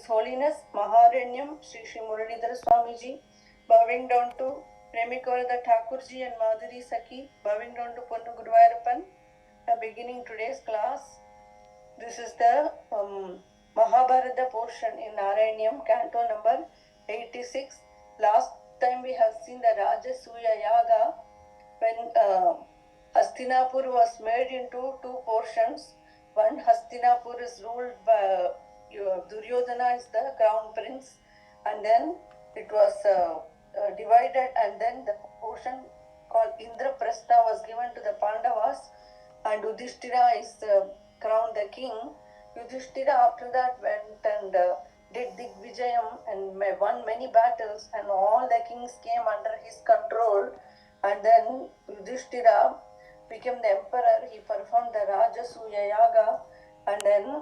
His Holiness Maharanyam Sri Sri Muralidhara Swamiji, bowing down to Premikavarada Thakurji and Madhuri Saki, bowing down to Ponnu Guruvayurappan, beginning today's class. This is the Mahabharata portion in Narayanyam, canto number 86. Last time we have seen the Rajasuya Yaga when Hastinapur was made into two portions. One, Hastinapur is ruled by Duryodhana is the crown prince, and then it was divided, and then the portion called Indraprastha was given to the Pandavas, and Yudhishthira is crowned the king. Yudhishthira after that went and did Digvijayam and won many battles, and all the kings came under his control, and then Yudhishthira became the emperor. He performed the Rajasuya Yaga, and then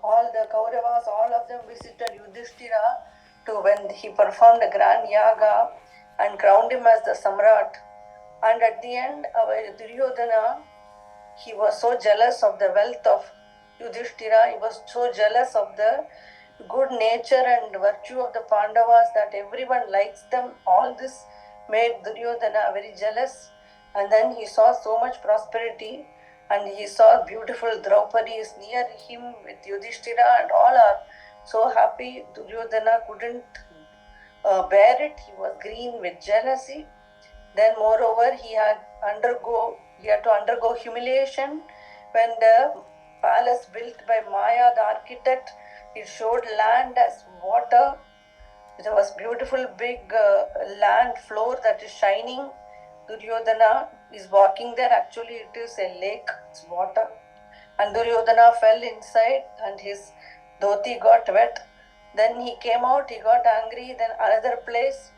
all the Kauravas, all of them visited Yudhishthira to when he performed the grand yaga and crowned him as the samaraḥ. And at the end, our Duryodhana, he was so jealous of the wealth of Yudhishthira, he was so jealous of the good nature and virtue of the Pandavas that everyone likes them. All this made Duryodhana very jealous. And then he saw so much prosperity, and he saw beautiful Draupadi is near him with Yudhishthira, and all are so happy. Duryodhana couldn't bear it. He was green with jealousy. Then moreover, he had to undergo humiliation when the palace built by Maya, the architect, it showed land as water. There was beautiful big land floor that is shining. Duryodhana is walking there. Actually, it is a lake, it's water. And Duryodhana fell inside and his dhoti got wet. Then he came out, he got angry. Then another place,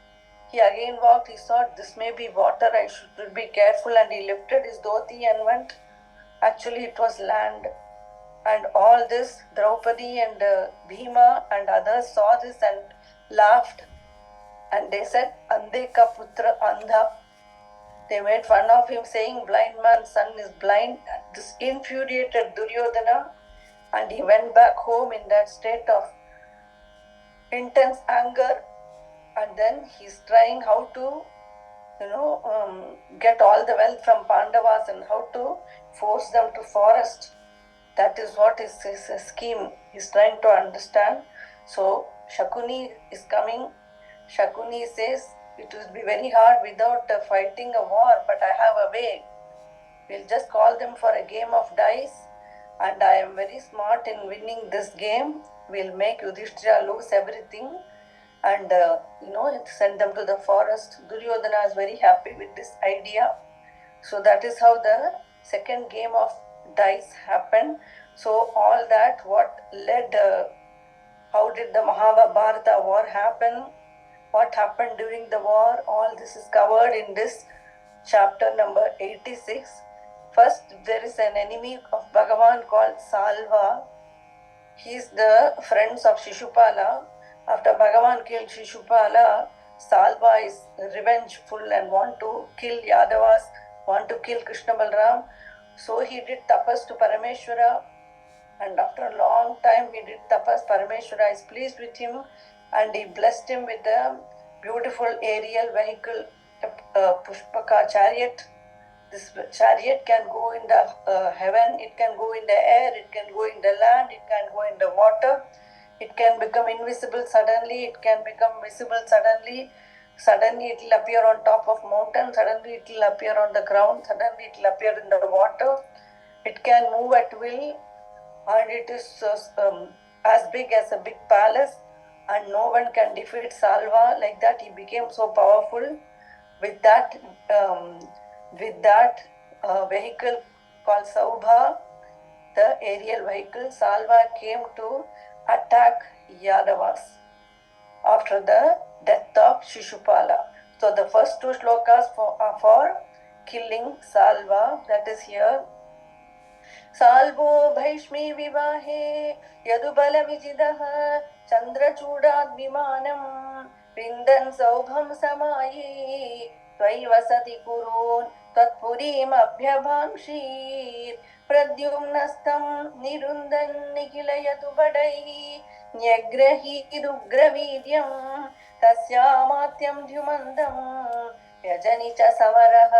he again walked. He thought, this may be water, I should be careful. And he lifted his dhoti and went. Actually, it was land. And all this, Draupadi and Bhima and others saw this and laughed. And they said, Ande ka putra andha. They made fun of him, saying, blind man's son is blind. This infuriated Duryodhana, and he went back home in that state of intense anger. And then he's trying how to, get all the wealth from Pandavas and how to force them to forest. That is what is his scheme. He's trying to understand. So Shakuni is coming. Shakuni says, it will be very hard without fighting a war, but I have a way. We'll just call them for a game of dice, and I am very smart in winning this game. We'll make Yudhishthira lose everything and send them to the forest. Duryodhana is very happy with this idea. So that is how the second game of dice happened. So all that, what led, how did the Mahabharata War happen? What happened during the war? All this is covered in this chapter number 86. First, there is an enemy of Bhagavan called sālvO. He is the friends of Shishupala. After Bhagavan killed Shishupala, sālvO is revengeful and want to kill Yadavas, want to kill Krishna Balram. So he did tapas to Parameshwara, and after a long time he did tapas. Parameshwara is pleased with him, and he blessed him with a beautiful aerial vehicle, Pushpaka chariot. This chariot can go in the heaven, it can go in the air, it can go in the land, it can go in the water. It can become invisible suddenly, it can become visible suddenly. Suddenly it will appear on top of mountain, suddenly it will appear on the ground, suddenly it will appear in the water. It can move at will, and it is as big as a big palace. And no one can defeat sālvO. Like that, he became so powerful. With that vehicle called saubhaṁ, the aerial vehicle, sālvO came to attack Yadavas after the death of Shishupala. So the first two shlokas are for killing sālvO. That is here. sālvO bhaiṣmi vivāhe yadubalavijitaḥ chandrachūḍādvimānaṁ vindan saubhaṁ samāyi tvayi vasati kurūmstvatpurimabhyabhānkṣit pradyumnastaṁ nirundhannikhilayadubhaṭairnyagrahidugra viryaṁ tasyāmātyaṁ dyumantaṁ vyajani ca samaraḥ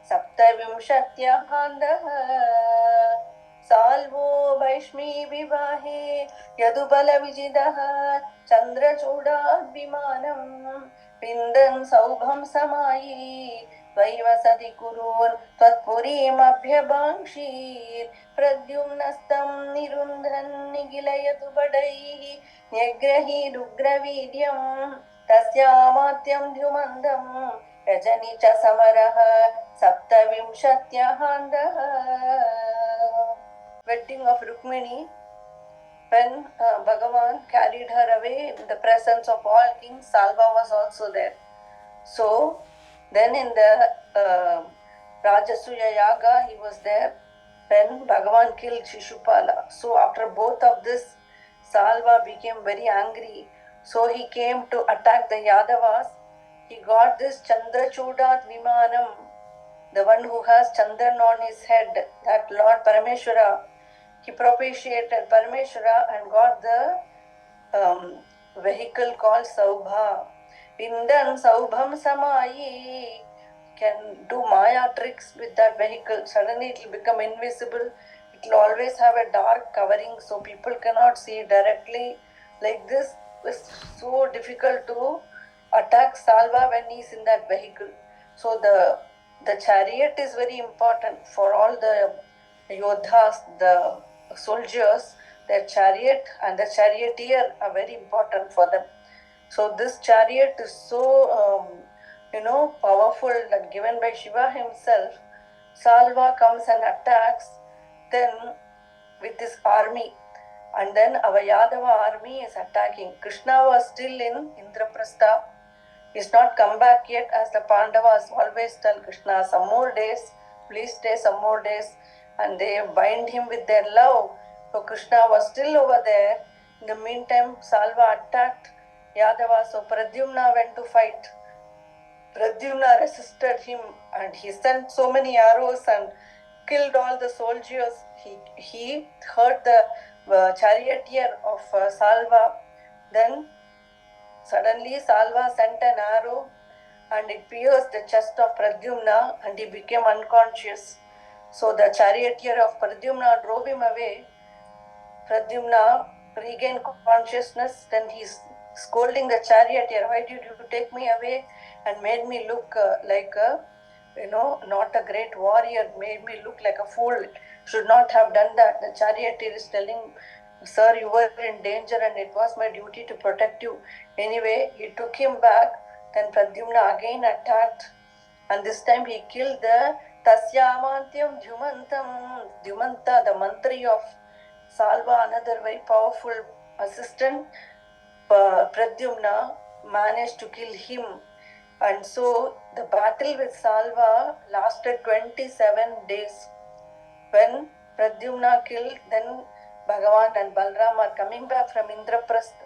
saptavimśatyahāntam sālvो bhaiṣmi vivāhe yadubalavijitaḥ chandrachūḍādvimānaṁ vindan saubhaṁ samāyi tvayi vasati kurūmstvatpurimabhyabhānkṣit pradyumnastaṁ nirundhannikhilayadubhaṭairnyagrahidugra viryaṁ tasyāmātyaṁ dyumantaṁ vyajani ca samaraḥ saptavimśatyahāntam. Wedding of Rukmini, when Bhagavan carried her away in the presence of all kings, sālvO was also there. So then in the Rajasuya Yaga he was there when Bhagavan killed Shishupala. So after both of this, sālvO became very angry. So he came to attack the Yadavas. He got this chandrachūḍādvimānaṁ, the one who has Chandran on his head, that Lord Parameshwara. He propitiated Parameshwara and got the vehicle called saubhaṁ. Vindan saubhaṁ samāyi, can do Maya tricks with that vehicle. Suddenly it will become invisible. It will always have a dark covering so people cannot see directly. Like this, it's so difficult to attack sālvO when he is in that vehicle. So the chariot is very important for all the yodhas, the soldiers. Their chariot and the charioteer are very important for them. So this chariot is so powerful that given by Shiva himself. sālvO comes and attacks then with his army, and then our Yadava army is attacking. Krishna was still in Indraprastha. He's not come back yet, as the Pandavas always tell Krishna, some more days, please stay some more days, and they bind him with their love. So Krishna was still over there. In the meantime, sālvO attacked Yadava, so Pradyumna went to fight. Pradyumna resisted him and he sent so many arrows and killed all the soldiers. He hurt the charioteer of sālvO. Then suddenly sālvO sent an arrow and it pierced the chest of Pradyumna and he became unconscious. So the charioteer of Pradyumna drove him away. Pradyumna regained consciousness. Then he's scolding the charioteer, why did you take me away and made me look like a, not a great warrior, made me look like a fool, should not have done that. The charioteer is telling, sir, you were in danger and it was my duty to protect you. Anyway, he took him back. Then Pradyumna again attacked, and this time he killed the tasyāmātyaṁ dyumanta, the mantri of sālvO, another very powerful assistant. Pradyumna managed to kill him, and so the battle with sālvO lasted 27 days. When Pradyumna killed, then Bhagavan and Balram are coming back from Indraprastha.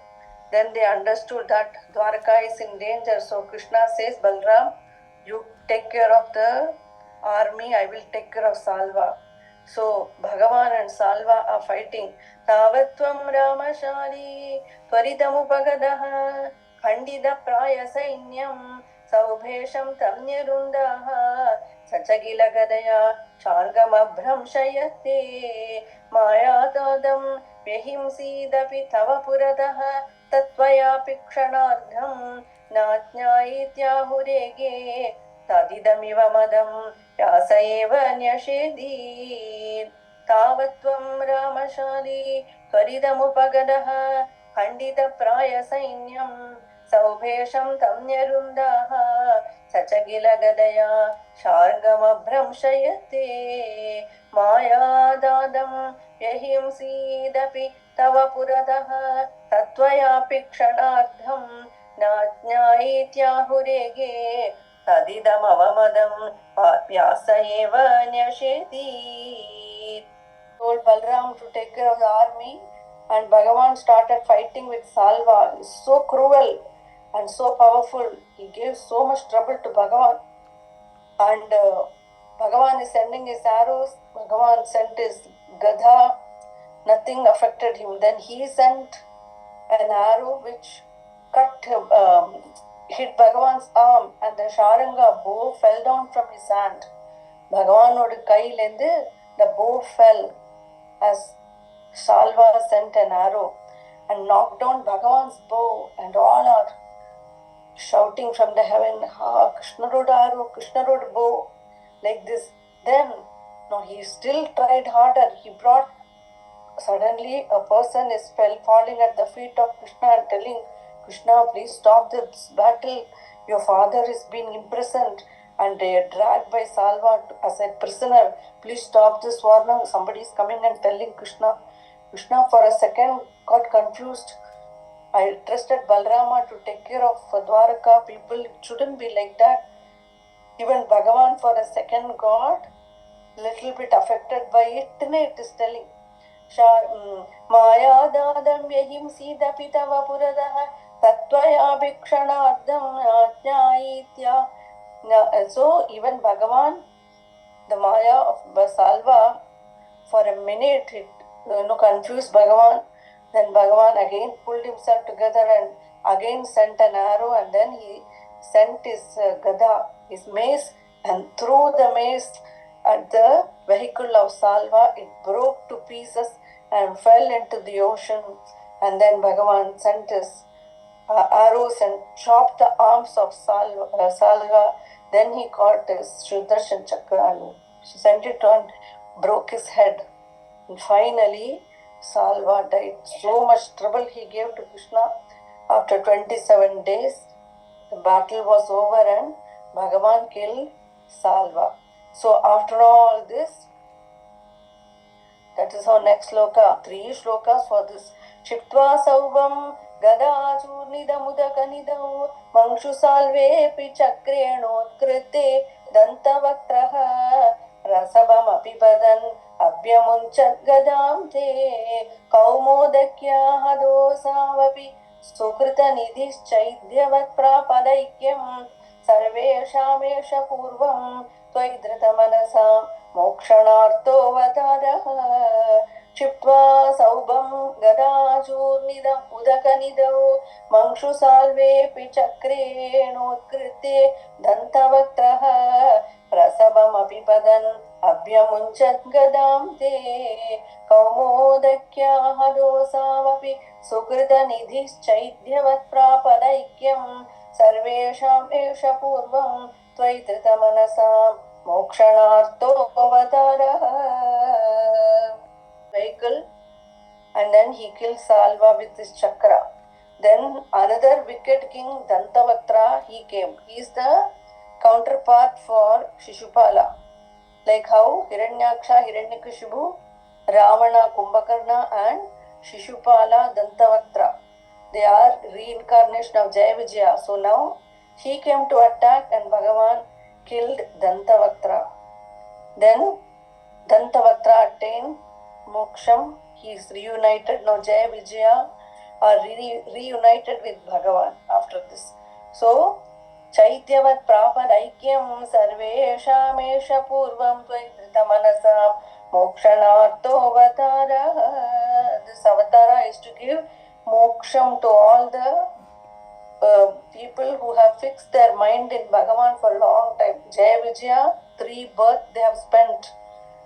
Then they understood that Dwarka is in danger. So Krishna says, Balram, you take care of the army, I will take care of sālvO. So Bhagavan and sālvO are fighting. Tāvattvaṁ rāmaśāli tvaritamupagataḥ khaṇḍita prāyasainyaṁ saubheśaṁ tam nirundhannikhilayadubhaṭairnyagrahidugra sacagila shargamabhramshayate māyādādam vyahimsīdapi tava puratah tatvaya pikshanārdham nātnyāyityahurege tadidamiva madam vyasa eva nyashedi tāvattvaṁ rāmaśāli tvaritamupagataḥ khaṇḍita prāyasainyaṁ saubheśaṁ tam nirundhannikhilayadubhaṭairnyagrahidugra sacagila shargamabhramshayate māyādādam vyahimsīdapi tava puratah tatvaya pikshanārdham nātnyāyityahurege tadidam avamadam vyasa eva nyasheti. Told Balram to take care of the army, and Bhagavan started fighting with sālvO. He's so cruel and so powerful. He gave so much trouble to Bhagavan. And Bhagavan is sending his arrows. Bhagavan sent his Gadha. Nothing affected him. Then he sent an arrow which hit Bhagavan's arm, and the Sharanga bow fell down from his hand. Bhagavanoda kailende the bow fell as sālvO sent an arrow and knocked down Bhagavan's bow, and all are shouting from the heaven, Krishna rode arrow, Krishna rode bow, like this. Then, no, he still tried harder. He brought, suddenly a person is falling at the feet of Krishna and telling, Krishna, please stop this battle. Your father is being imprisoned and they are dragged by sālvO as a prisoner. Please stop this war now. Somebody is coming and telling Krishna. Krishna for a second got confused. I trusted Balarama to take care of Dwaraka people. It shouldn't be like that. Even Bhagavan for a second got little bit affected by it. Then it is telling, Maya dadam yahim sidapi tava puradaha tatvaya bhikshanardam ajnayitya. So even Bhagavan, the Maya of sālvO, for a minute it confused Bhagavan. Then Bhagavan again pulled himself together and again sent an arrow, and then he sent his Gada, his mace, and threw the mace at the vehicle of sālvO. It broke to pieces and fell into the ocean. And then Bhagavan sent his arrows and chopped the arms of sālvO. Then he caught his Sudarshan Chakra and sent it on, broke his head. And finally, sālvO died. So much trouble he gave to Krishna. After 27 days, the battle was over and Bhagavan killed sālvO. So after all this, that is our next sloka. 3 slokas for this. Chiptva saubhaṁ gadāchūrnidamudakanidaṁ maṅshu sālvepi chakrenotkrite dantavaktraha rasabhaṁ apipadan abhyamunchat gadāṁ te kaumodakyaha dosavapi sukrita nidhischaidyavad prāpadaikyam sarveshamesha purvam tvayi dhritamanasaṁ mokshanartho vataraha Chiptva saubhaṁ gadāchūrnidam udakanidau maṅshu sālvepi chakrenotkrite dantavaktraha rasabhaṁ apipadan abhyamunchat gadāṁ te kaumodakyaha dosavapi sukrita nidhischaidyavad prāpadaikyam sarvesham esha purvam tvayi dhritamanasaṁ mokshanartho vataraha. Vehicle, and then he killed sālvO with his chakra. Then another wicked king, Dantavaktra, he came. He is the counterpart for Shishupala. Like how Hiranyaksha, Hiranyakashipu, Ravana, Kumbhakarna, and Shishupala, Dantavaktra, they are reincarnation of Jaya Vijaya. So now he came to attack and Bhagavan killed Dantavaktra. Then Dantavaktra attained Moksham. He is reunited. Now Jaya Vijaya are reunited with Bhagavan after this. So Chaityavat prāpadaikyam sarveshamesha purvam tvayi dhritamanasaṁ mokshanartho vatara. This avatara is to give moksham to all the people who have fixed their mind in Bhagavan for a long time. Jaya Vijaya, 3 births they have spent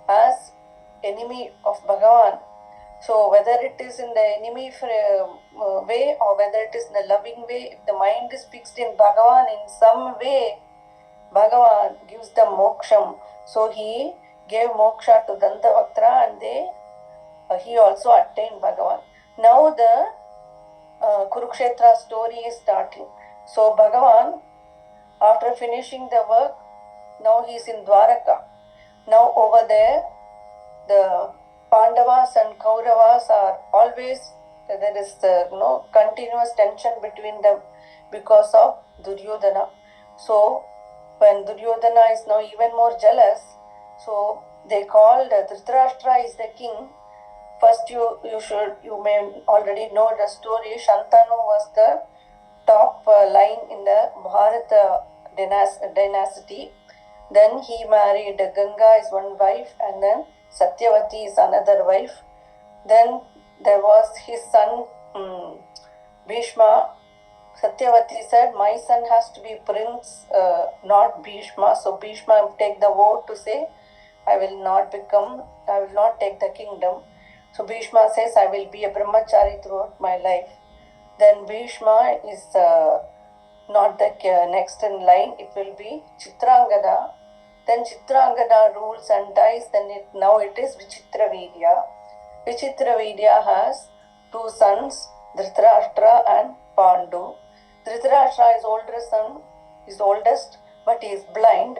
as enemy of Bhagavan. So whether it is in the enemy way or whether it is in the loving way, if the mind is fixed in Bhagavan in some way, Bhagavan gives them moksham. So he gave moksha to Dantavaktra and he also attained Bhagavan. Now the Kurukshetra story is starting. So Bhagavan, after finishing the work, now he is in Dwaraka. Now over there, the Pandavas and Kauravas are always, there is continuous tension between them because of Duryodhana. So when Duryodhana is now even more jealous, so they called Dhritarashtra is the king. First you may already know the story. Shantanu was the top line in the Bharata dynasty. Then he married Ganga is one wife, and then Satyavati is another wife. Then there was his son Bhishma. Satyavati said, my son has to be prince, not Bhishma. So Bhishma take the vote to say, I will not take the kingdom. So Bhishma says, I will be a brahmachari throughout my life. Then Bhishma is not the next in line. It will be Chitrangada. Then Chitrangada rules and dies. Then now it is Vichitravirya. Vichitravirya has two sons, Dhritarashtra and Pandu. Dhritarashtra is older son, is oldest, but he is blind.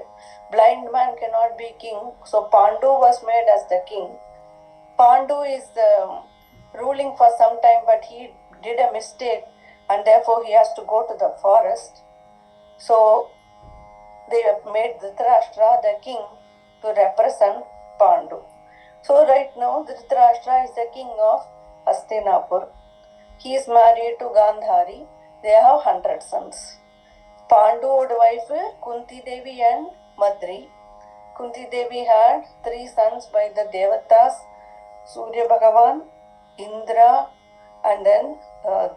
Blind man cannot be king. So Pandu was made as the king. Pandu is ruling for some time, but he did a mistake, and therefore he has to go to the forest. So they have made Dhritarashtra the king to represent Pandu. So right now Dhritarashtra is the king of Hastinapur. He is married to Gandhari. They have 100 sons. Pandu's wife Kunti Devi and Madri. Kunti Devi had 3 sons by the Devatas, Surya Bhagavan, Indra, and then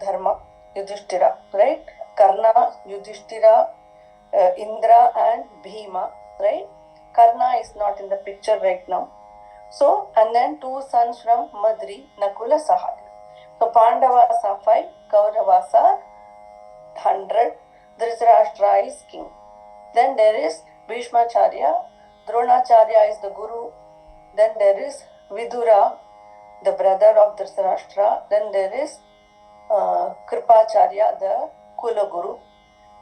Dharma, Yudhishthira, right? Karna, Yudhishthira, Indra and Bhima, right? Karna is not in the picture right now. So, and then 2 sons from Madri, Nakula, Sahadev. So Pandavas are 5, Kauravas are 100, Dhritarashtra is king. Then there is Bhishmacharya, Dronacharya is the guru. Then there is Vidura, the brother of Dhritarashtra. Then there is Kripacharya, the Kula Guru.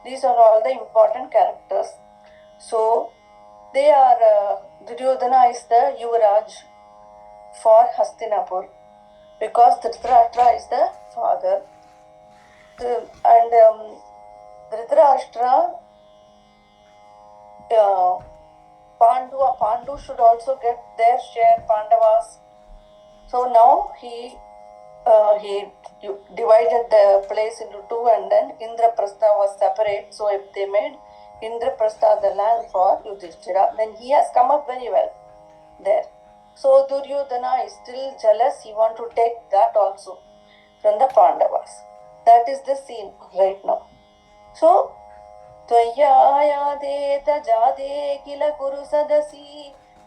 These are all the important characters. So they are, Duryodhana is the Yuvraj for Hastinapur, because Dhritarashtra is the father. And Dhritarashtra, Pandu should also get their share, Pandavas. So now he divided the place into 2, and then Indraprastha was separate. So if they made Indraprastha the land for Yudhishthira, then he has come up very well there. So Duryodhana is still jealous. He wants to take that also from the Pandavas. That is the scene right now. So त्वय्यायादेत जादे किल कुरु सदसि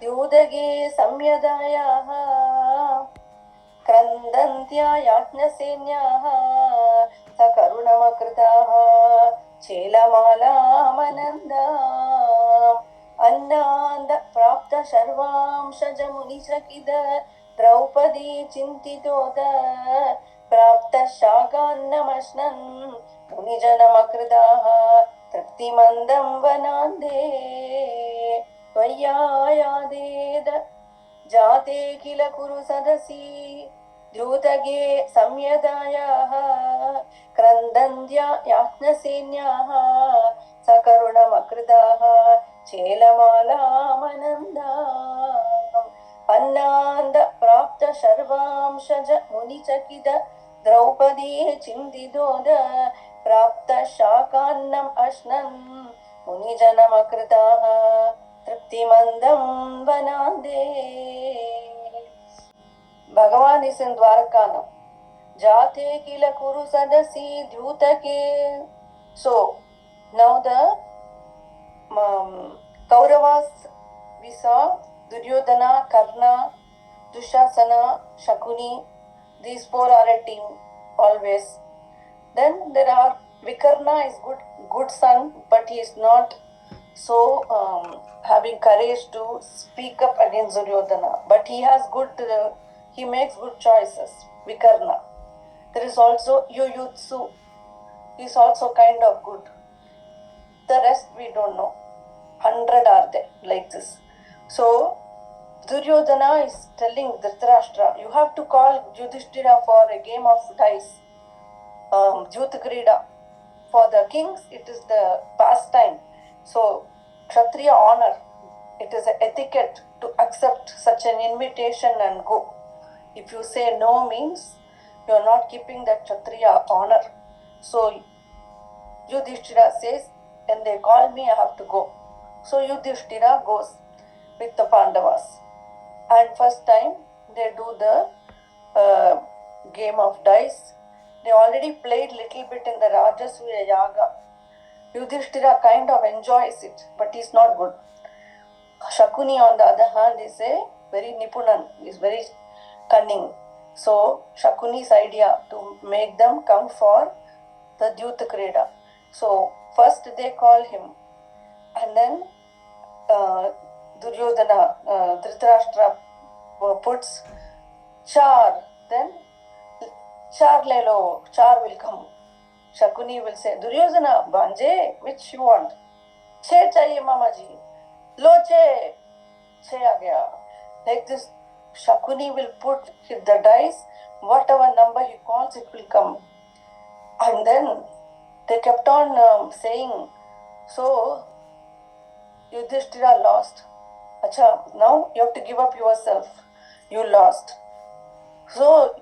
द्यूदगे संयदायाः क्रन्दन्त्या याज्ञसेन्याः सकरुणमकृताः चेलमालामनन्दाम् अन्नान्द प्राप्त शर्वांशजमुनिचकिद द्रौपदी चिन्तितोद प्राप्त शाकान्नमश्नन् मुनिजनमकृताः तृप्तिमन्दं वनान्दे त्वय्यायादेद जाते किल कुरु सदसि द्यूतगे संयदायाः क्रन्दन्त्या याज्ञसेन्याः सकरुणमकृताः चेलमालामनन्दाम् अन्नान्द प्राप्त शर्वांशज मुनिचकिद द्रौपदी चिन्तितोद प्राप्त शाकान्नम् अश्नन् मुनिजनमकृताः तृप्तिमन्दं वनान्दे. Bhagavan is in Dwarka now. Jate kila kuru sadasi dhyutake. So now the Kauravas we saw Duryodhana, Karna, Dushasana, Shakuni. These 4 are a team always. Then there are Vikarna is good son, but he is not so having courage to speak up against Duryodhana. But he has he makes good choices. Vikarna. There is also Yuyutsu. He is also kind of good. The rest we don't know. 100 are there like this. So Duryodhana is telling Dhritarashtra, you have to call Yudhishthira for a game of dice. Jyutakrida. For the kings, it is the pastime. So, Kshatriya honor. It is an etiquette to accept such an invitation and go. If you say no means you are not keeping that Kshatriya honor. So, Yudhishthira says, when they call me, I have to go. So Yudhishthira goes with the Pandavas. And first time they do the game of dice. They already played little bit in the Rajasuya Yaga. Yudhishthira kind of enjoys it, but he's not good. Shakuni, on the other hand, is a very nipunan, is very cunning. So Shakuni's idea to make them come for the Dyuta Krida. So first they call him, and then Duryodhana, Dhritarashtra puts Char, then Char lelo, Char will come. Shakuni will say, Duryodhana, Banje, which you want? Che chahiye mamaji. Lo che. Che aa gaya. Like this, Shakuni will put the dice, whatever number he calls, it will come. And then they kept on saying, so Yudhishthira lost. Acha, now you have to give up yourself. You lost. So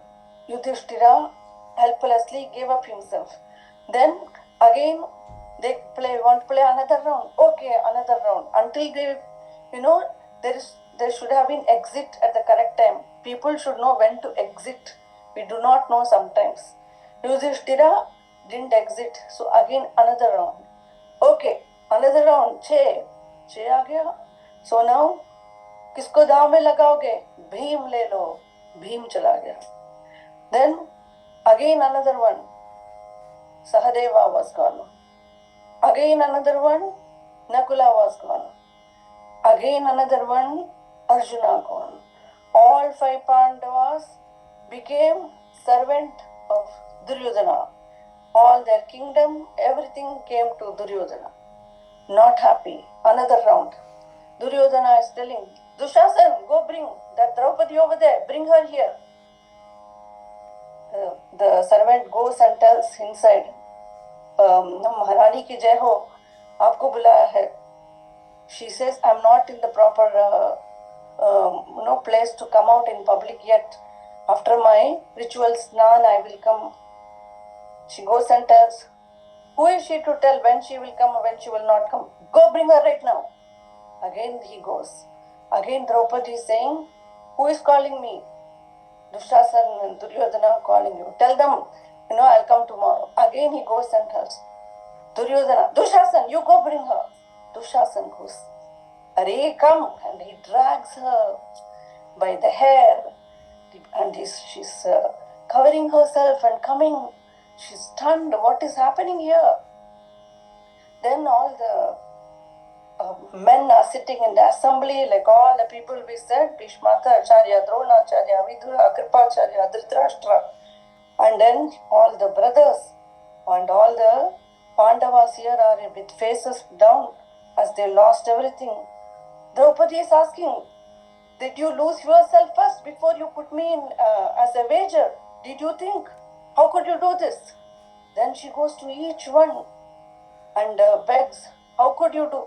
Yudhishthira helplessly gave up himself. Then again they want to play another round. Okay, another round. Until they, there should have been exit at the correct time. People should know when to exit. We do not know sometimes. Yudhishthira didn't exit. So again another round. Okay, another round. Che aa gaya. So now, किसको दाव में लगाओगे? भीम ले लो. भीम चला गया. Then again another one. Sahadeva was gone. Again another one. Nakula was gone. Again another one. Arjuna gone. All 5 Pandavas became servant of Duryodhana. All their kingdom, everything came to Duryodhana. Not happy. Another round. Duryodhana is telling, Dushasan, go bring that Draupadi over there. Bring her here. The servant goes and tells inside, Maharani ki jai ho, aapko bulaya hai. She says, I'm not in the proper place to come out in public yet. After my ritual snan, I will come. She goes and tells, who is she to tell when she will come or when she will not come? Go bring her right now. Again he goes. Again Draupadi is saying, who is calling me? Dushasan and Duryodhana calling you. Tell them, I'll come tomorrow. Again he goes and tells Duryodhana, Dushasan, you go bring her. Dushasan goes. Are, come. And he drags her by the hair. And she's covering herself and coming. She's stunned. What is happening here? Then all the men are sitting in the assembly, like all the people we said, Bhishmaka, Acharya, Dronacharya, Vidura, Kripacharya, Dhritarashtra. And then all the brothers and all the Pandavas here are with faces down as they lost everything. Draupadi is asking, did you lose yourself first before you put me in as a wager? Did you think? How could you do this? Then she goes to each one and begs, how could you do?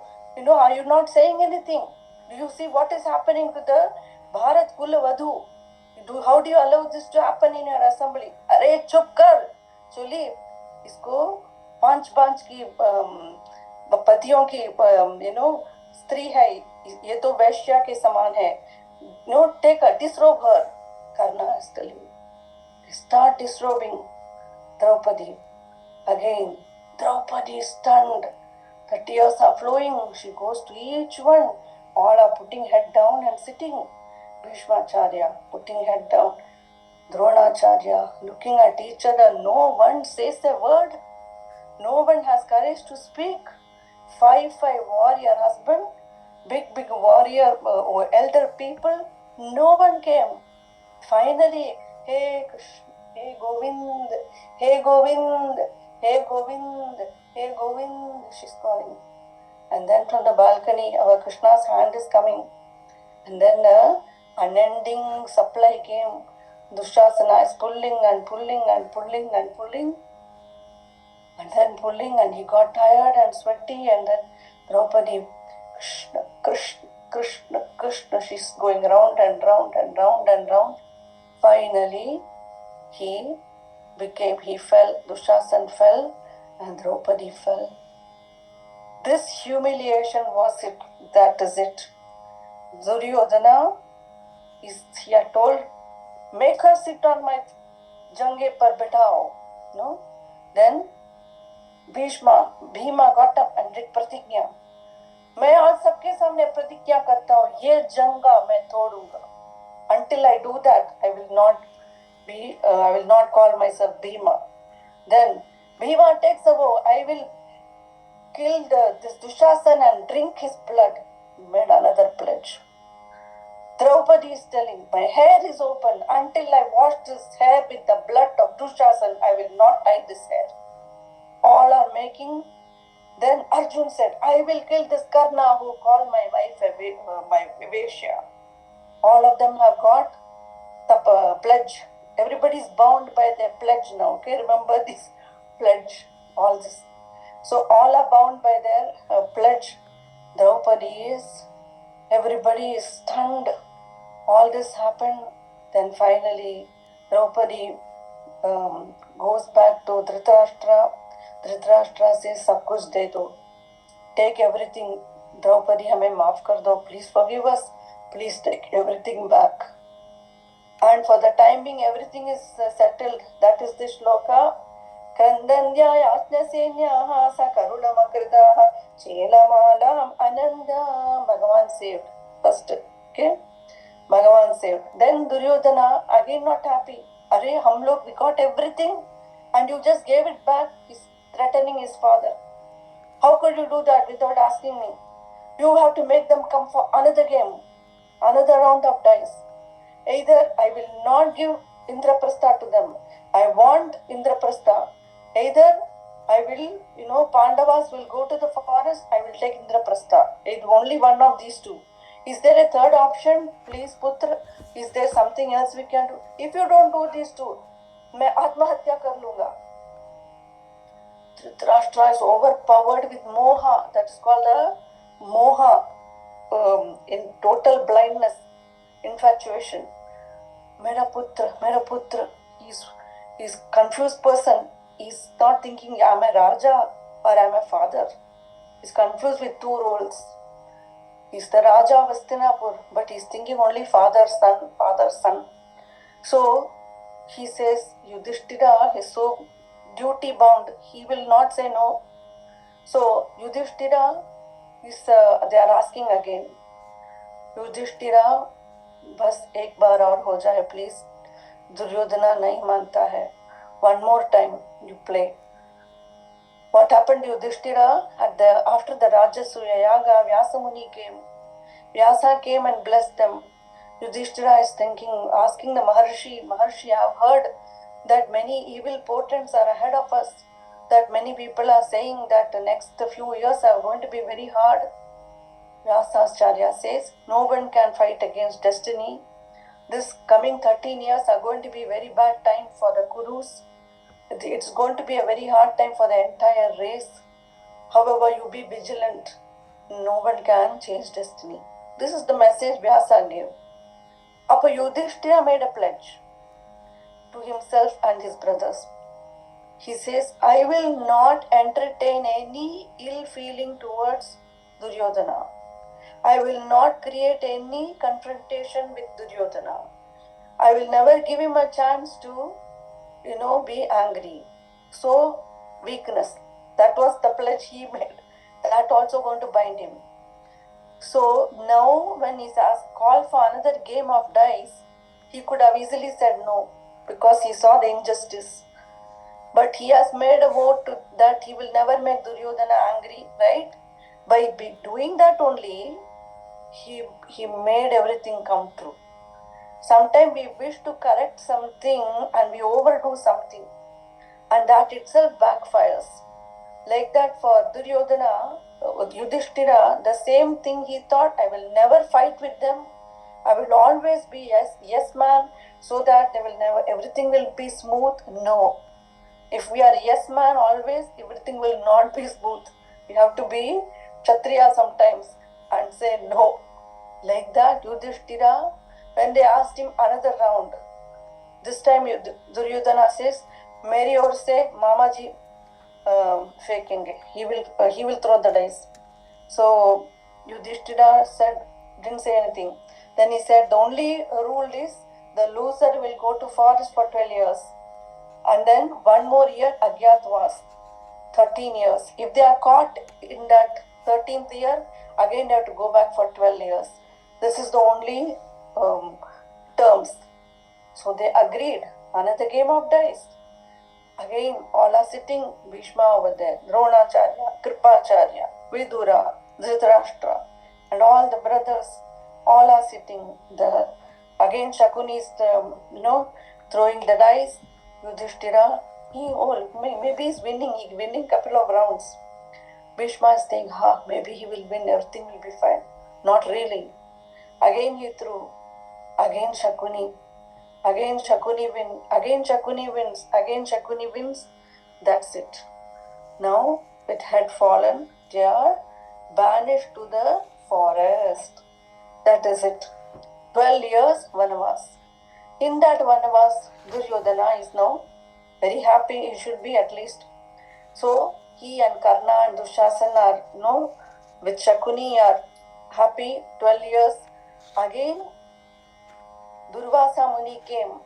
Are you not saying anything? Do you see what is happening to the Bharat Kulavadhu? How do you allow this to happen in your assembly? Arey, chup kar! Chuli, isko पांच की पतियों की स्त्री है, ये तो वैश्या के समान है. Take her, disrobe her. Karna is telling. They start disrobing Draupadi. Again, Draupadi is stunned. The tears are flowing. She goes to each one. All are putting head down and sitting. Bhishmacharya putting head down. Dronacharya looking at each other. No one says a word. No one has courage to speak. 5 warrior husband, big warrior elder people. No one came. Finally, Hey Krishna, Hey Govind, Hey Govind, Hey Govind, Hey Govind, she's calling. And then from the balcony, our Krishna's hand is coming. And then unending supply came. Dushasana is pulling and pulling and pulling and pulling. And then pulling, and he got tired and sweaty. And then Draupadi, Krishna, Krishna, Krishna, Krishna, she's going round and round and round and round. Finally, he fell, Dushasan fell, and Draupadi fell. This humiliation was it. That is it. Duryodhana he had told, make her sit on my jange par bithao. No? Then Bhima got up and did pratignya. मैं आज सबके सामने प्रतिज्ञा करता हूँ, ये जंगा मैं तोड़ूंगा. Until I do that, I will not call myself Bhima. Then Bhima takes a vow, I will kill this Dushasan and drink his blood. Made another pledge. Draupadi is telling, my hair is open. Until I wash this hair with the blood of Dushasan, I will not tie this hair. All are making. Then Arjun said, I will kill this Karna who called my wife my Vivāhe. All of them have got the pledge. Everybody is bound by their pledge now. Okay, remember this pledge, all this. So all are bound by their pledge. Draupadi everybody is stunned. All this happened. Then finally, Draupadi goes back to Dhritarashtra. Dhritarashtra says, सब कुछ दे दो. Take everything. Draupadi, हमें माफ कर दो. Please forgive us. Please take everything back. And for the time being, everything is settled. That is the shloka. Krandanyayatnyasenyaha sakarunamakritaha chelamalam ananda. Bhagavan saved. First, okay? Bhagavan saved. Then Duryodhana, again not happy. Arey, hum log, we got everything and you just gave it back. He's threatening his father. How could you do that without asking me? You have to make them come for another game, another round of dice. Either I will not give Indraprastha to them. I want Indraprastha. Either I will, Pandavas will go to the forest, I will take Indraprastha. It's only one of these two. Is there a third option? Please, Putra, is there something else we can do? If you don't do these two, मैं आत्महत्या कर लूंगा. Dhritarashtra is overpowered with moha. That is called a moha, in total blindness, infatuation. Mera putra. He's confused person. He's not thinking, am I Raja or am I father? He's confused with two roles. He's the Raja of Hastinapur, but he's thinking only father, son. So he says, Yudhishthira is so duty bound, he will not say no. So Yudhishthira they are asking again, Yudhishthira, बस एक बार और हो जाए please. Duryodhana नहीं मानता है. One more time you play. What happened to Yudhishthira? After the Rajasuya Yaga, Vyasa Muni came. Vyasa came and blessed them. Yudhishthira is thinking, asking the Maharshi, I have heard that many evil portents are ahead of us, that many people are saying that the next few years are going to be very hard. Vyasacharya says, no one can fight against destiny. This coming 13 years are going to be very bad time for the Kurus. It's going to be a very hard time for the entire race. However, you be vigilant. No one can change destiny. This is the message Vyasa gave. Appa Yudhishthira made a pledge to himself and his brothers. He says, I will not entertain any ill feeling towards Duryodhana. I will not create any confrontation with Duryodhana. I will never give him a chance to, be angry. So, weakness. That was the pledge he made. That also going to bind him. So, now when he's asked, call for another game of dice, he could have easily said no, because he saw the injustice. But he has made a vote that he will never make Duryodhana angry, right? By doing that only, he made everything come true. Sometimes we wish to correct something and we overdo something, and that itself backfires. Like that for Duryodhana, Yudhishthira, the same thing he thought, I will never fight with them. I will always be yes man, so that everything will be smooth. No. If we are yes man always, everything will not be smooth. We have to be Kshatriya sometimes and say no. Like that, Yudhishthira, when they asked him another round, this time Duryodhana says, मेरी ओर से मामा जी faking it. He will throw the dice. So Yudhishthira didn't say anything. Then he said, the only rule is the loser will go to forest for 12 years. And then one more year Agyatwas, 13 years. If they are caught in that 13th year, again they have to go back for 12 years. This is the only terms. So they agreed. Another game of dice. Again, all are sitting, Bhishma over there, Dronacharya, Kripacharya, Vidura, Dhritarashtra, and all the brothers, all are sitting there. Again, Shakuni is, throwing the dice. Yudhishthira, maybe he's winning couple of rounds. Bhishma is saying, maybe he will win, everything will be fine. Not really. Again he threw. Again Shakuni. Again Shakuni wins. Again Shakuni wins. Again Shakuni wins. That's it. Now it had fallen. They are banished to the forest. That is it. 12 years Vanavas. In that Vanavas, Duryodhana is now very happy. He should be at least. So he and Karna and Dushasana are, with Shakuni are happy. 12 years. Again, Durvasa Muni came.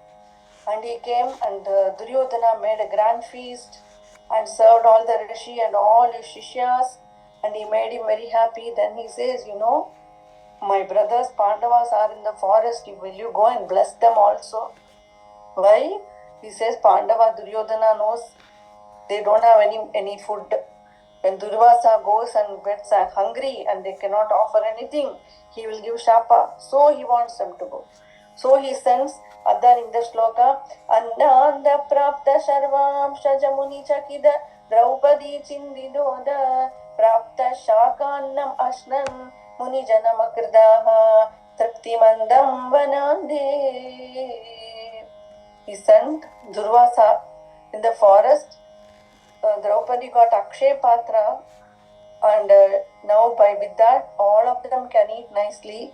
And he came and Duryodhana made a grand feast and served all the Rishi and all his Shishyas. And he made him very happy. Then he says, my brothers Pandavas are in the forest. Will you go and bless them also? Why? He says Pandava Duryodhana knows they don't have any food. When Durvasa goes and gets hungry and they cannot offer anything, he will give shapa. So he wants them to go. So he sends Adar in the shloka, Annanda prapta sharvam shajamuni chakida Draupadi chindidoda prapta shakannam ashnam muni janamakrdaha traptimandam vanande. He sent Durvasa in the forest. Draupadi got Akshay Patra, and now with that all of them can eat nicely.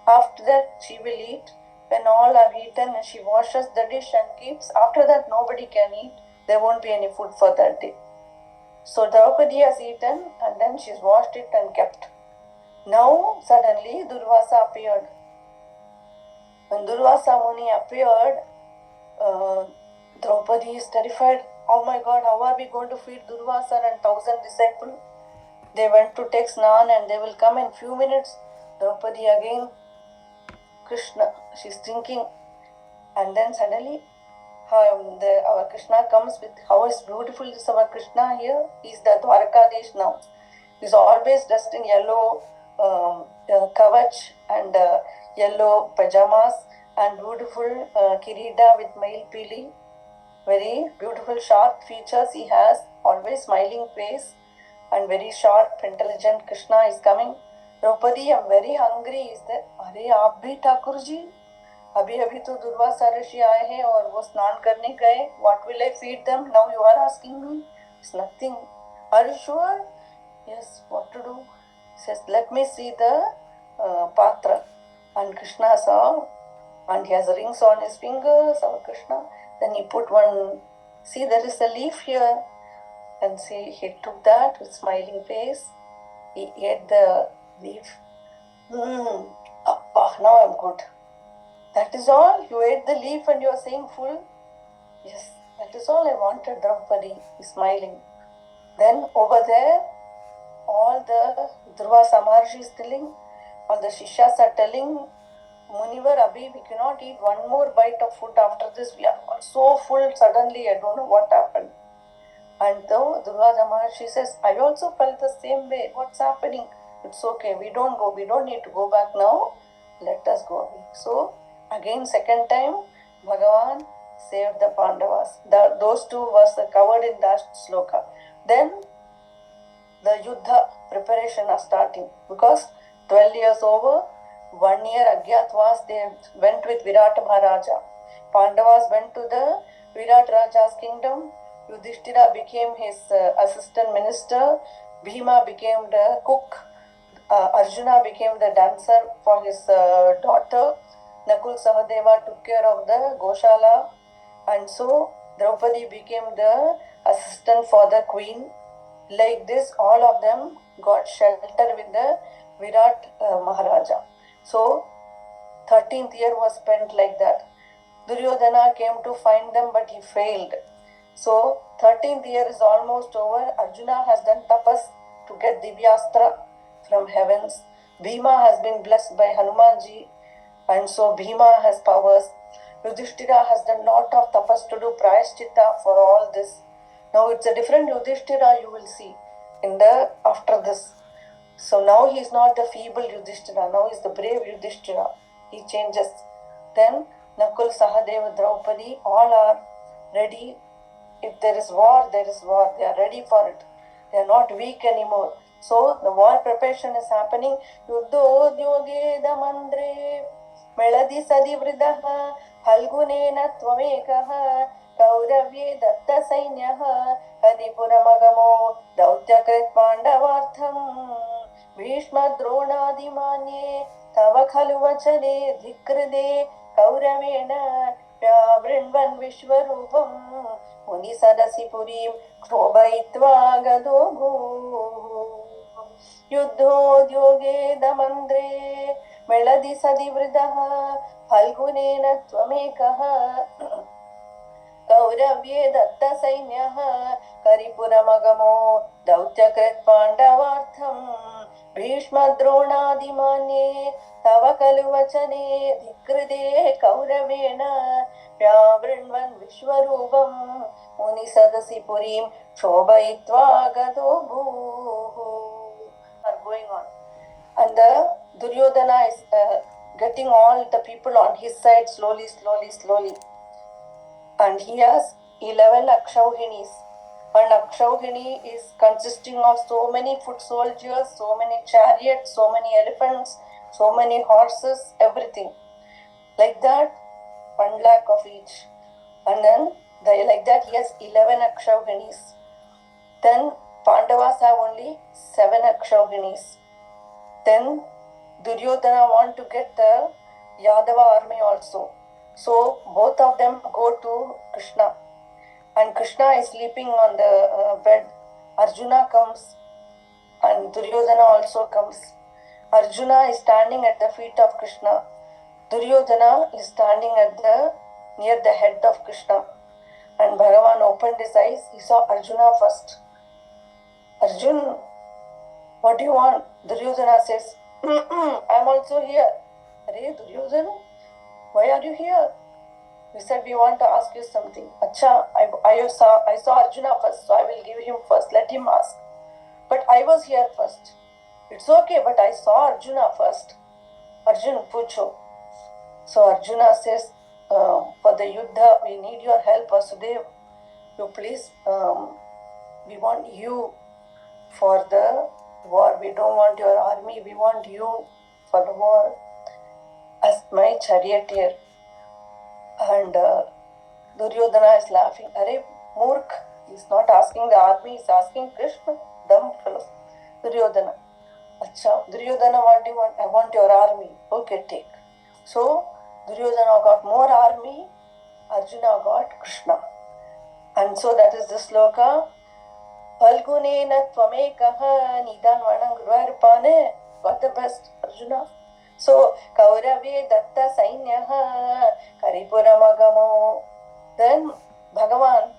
After that she will eat. When all are eaten, she washes the dish and keeps. After that nobody can eat. There won't be any food for that day. So Draupadi has eaten and then she's washed it and kept. Now suddenly Durvasa appeared. When Durvasa Muni appeared, Draupadi is terrified. Oh my God, how are we going to feed Durvasa and 1,000 disciples? They went to take snan and they will come in few minutes. Draupadi again, Krishna, she's thinking. And then suddenly our Krishna comes with, how is beautiful is our Krishna here. He's the Dwarkadish now. He's always dressed in yellow kavach and yellow pajamas and beautiful kirida with mail pili. Very beautiful sharp features he has, always smiling face and very sharp, intelligent. Krishna is coming. Draupadi, I'm very hungry. Is there? Arey, aap bhi Thakur ji? Abhi to Durvasa Rishi aaye hain aur wo snan karne gaye. What will I feed them? Now you are asking me. It's nothing. Are you sure? Yes, what to do? He says, let me see the patra. And Krishna saw, and he has rings on his fingers, our Krishna. Then he put one, see there is a leaf here. And see, he took that with smiling face. He ate the leaf. Now I'm good. That is all? You ate the leaf and you are saying full? Yes, that is all I wanted, Draupadi. He's smiling. Then over there, all the Durvasa Maharshi is telling, all the Shishyas are telling, Munivar, Abhi, we cannot eat one more bite of food after this. We are all so full suddenly, I don't know what happened. And though Durvasa Maharshi says, I also felt the same way. What's happening? It's okay, we don't go. We don't need to go back now. Let us go away. So, again, second time, Bhagavan saved the Pandavas. Those two was covered in that sloka. Then, the Yuddha preparation are starting. Because 12 years over, 1 year Agyatwas, they went with Virata Maharaja. Pandavas went to the Virat Raja's kingdom. Yudhishthira became his assistant minister. Bhima became the cook. Arjuna became the dancer for his daughter. Nakul Sahadeva took care of the Goshala. And so Draupadi became the assistant for the queen. Like this, all of them got shelter with the Virat Maharaja. So 13th year was spent like that. Duryodhana came to find them, but he failed. So 13th year is almost over. Arjuna has done tapas to get Divyastra from heavens. Bhima has been blessed by Hanumanji, and so Bhima has powers. Yudhishthira has done lot of tapas to do prayasainyaṁ for all this. Now it's a different Yudhishthira you will see in the after this. So now he is not the feeble Yudhishthira, now he is the brave Yudhishthira. He changes. Then Nakul, Sahadeva, Draupadi, all are ready. If there is war, there is war. They are ready for it. They are not weak anymore. So the war preparation is happening. Yuddhodyoge damandre meladi sadivridaha halgunena tvamekaha kauravye datta sainyaha haripuramagamo dautyakrit pandavartham bhishma dronadimanye tava khalu vachane dhikride kauravena vyavrinvan vishwarupam muni sadasi purim kshobayitva gadogho युद्धोद्योगे दमन्द्रे मेलदि सदिवृदः फल्गुनेन त्वमेकः कौरव्ये दत्तसैन्यः करिपुरमगमो दौत्यकृत् पाण्डवार्थम् भीष्मद्रोणादिमान्ये तव खलु वचने धिकृते कौरवेण व्यावृण्वन् विश्वरूपम् मुनिसदसि पुरीं शोभयित्वा गतो भूः. Are going on, and the Duryodhana is getting all the people on his side slowly, and he has 11 Akshauhinis. An Akshauhini is consisting of so many foot soldiers, so many chariots, so many elephants, so many horses, everything. Like that, 1 lakh of each. And then, like that, he has 11 Akshauhinis. Then Pandavas have only 7 Akshauhinis. Then Duryodhana want to get the Yadava army also. So both of them go to Krishna. And Krishna is sleeping on the bed. Arjuna comes and Duryodhana also comes. Arjuna is standing at the feet of Krishna. Duryodhana is standing near the head of Krishna. And Bhagavan opened his eyes. He saw Arjuna first. Arjun, what do you want? Duryodhana says, I am also here. Arey Duryodhana, why are you here? We said we want to ask you something. Acha, I saw Arjuna first, so I will give him first. Let him ask. But I was here first. It's okay, but I saw Arjuna first. Arjun, pucho. So Arjuna says, for the Yuddha, we need your help, Vasudev. You please, we want you for the war. We don't want your army. We want you for the war as my charioteer. And Duryodhana is laughing. Arey, Murk, he's not asking the army, he's asking Krishna. Dumb fellow. Duryodhana. Acha, Duryodhana, what do you want? I want your army. Okay, take. So, Duryodhana got more army, Arjuna got Krishna. And so that is the sloka. Falgunena tvamekaha nidan vanam gurvarupane. Got the best, Arjuna. So, Kauravye datta sainyaha karipuramagamo. Then Bhagavan,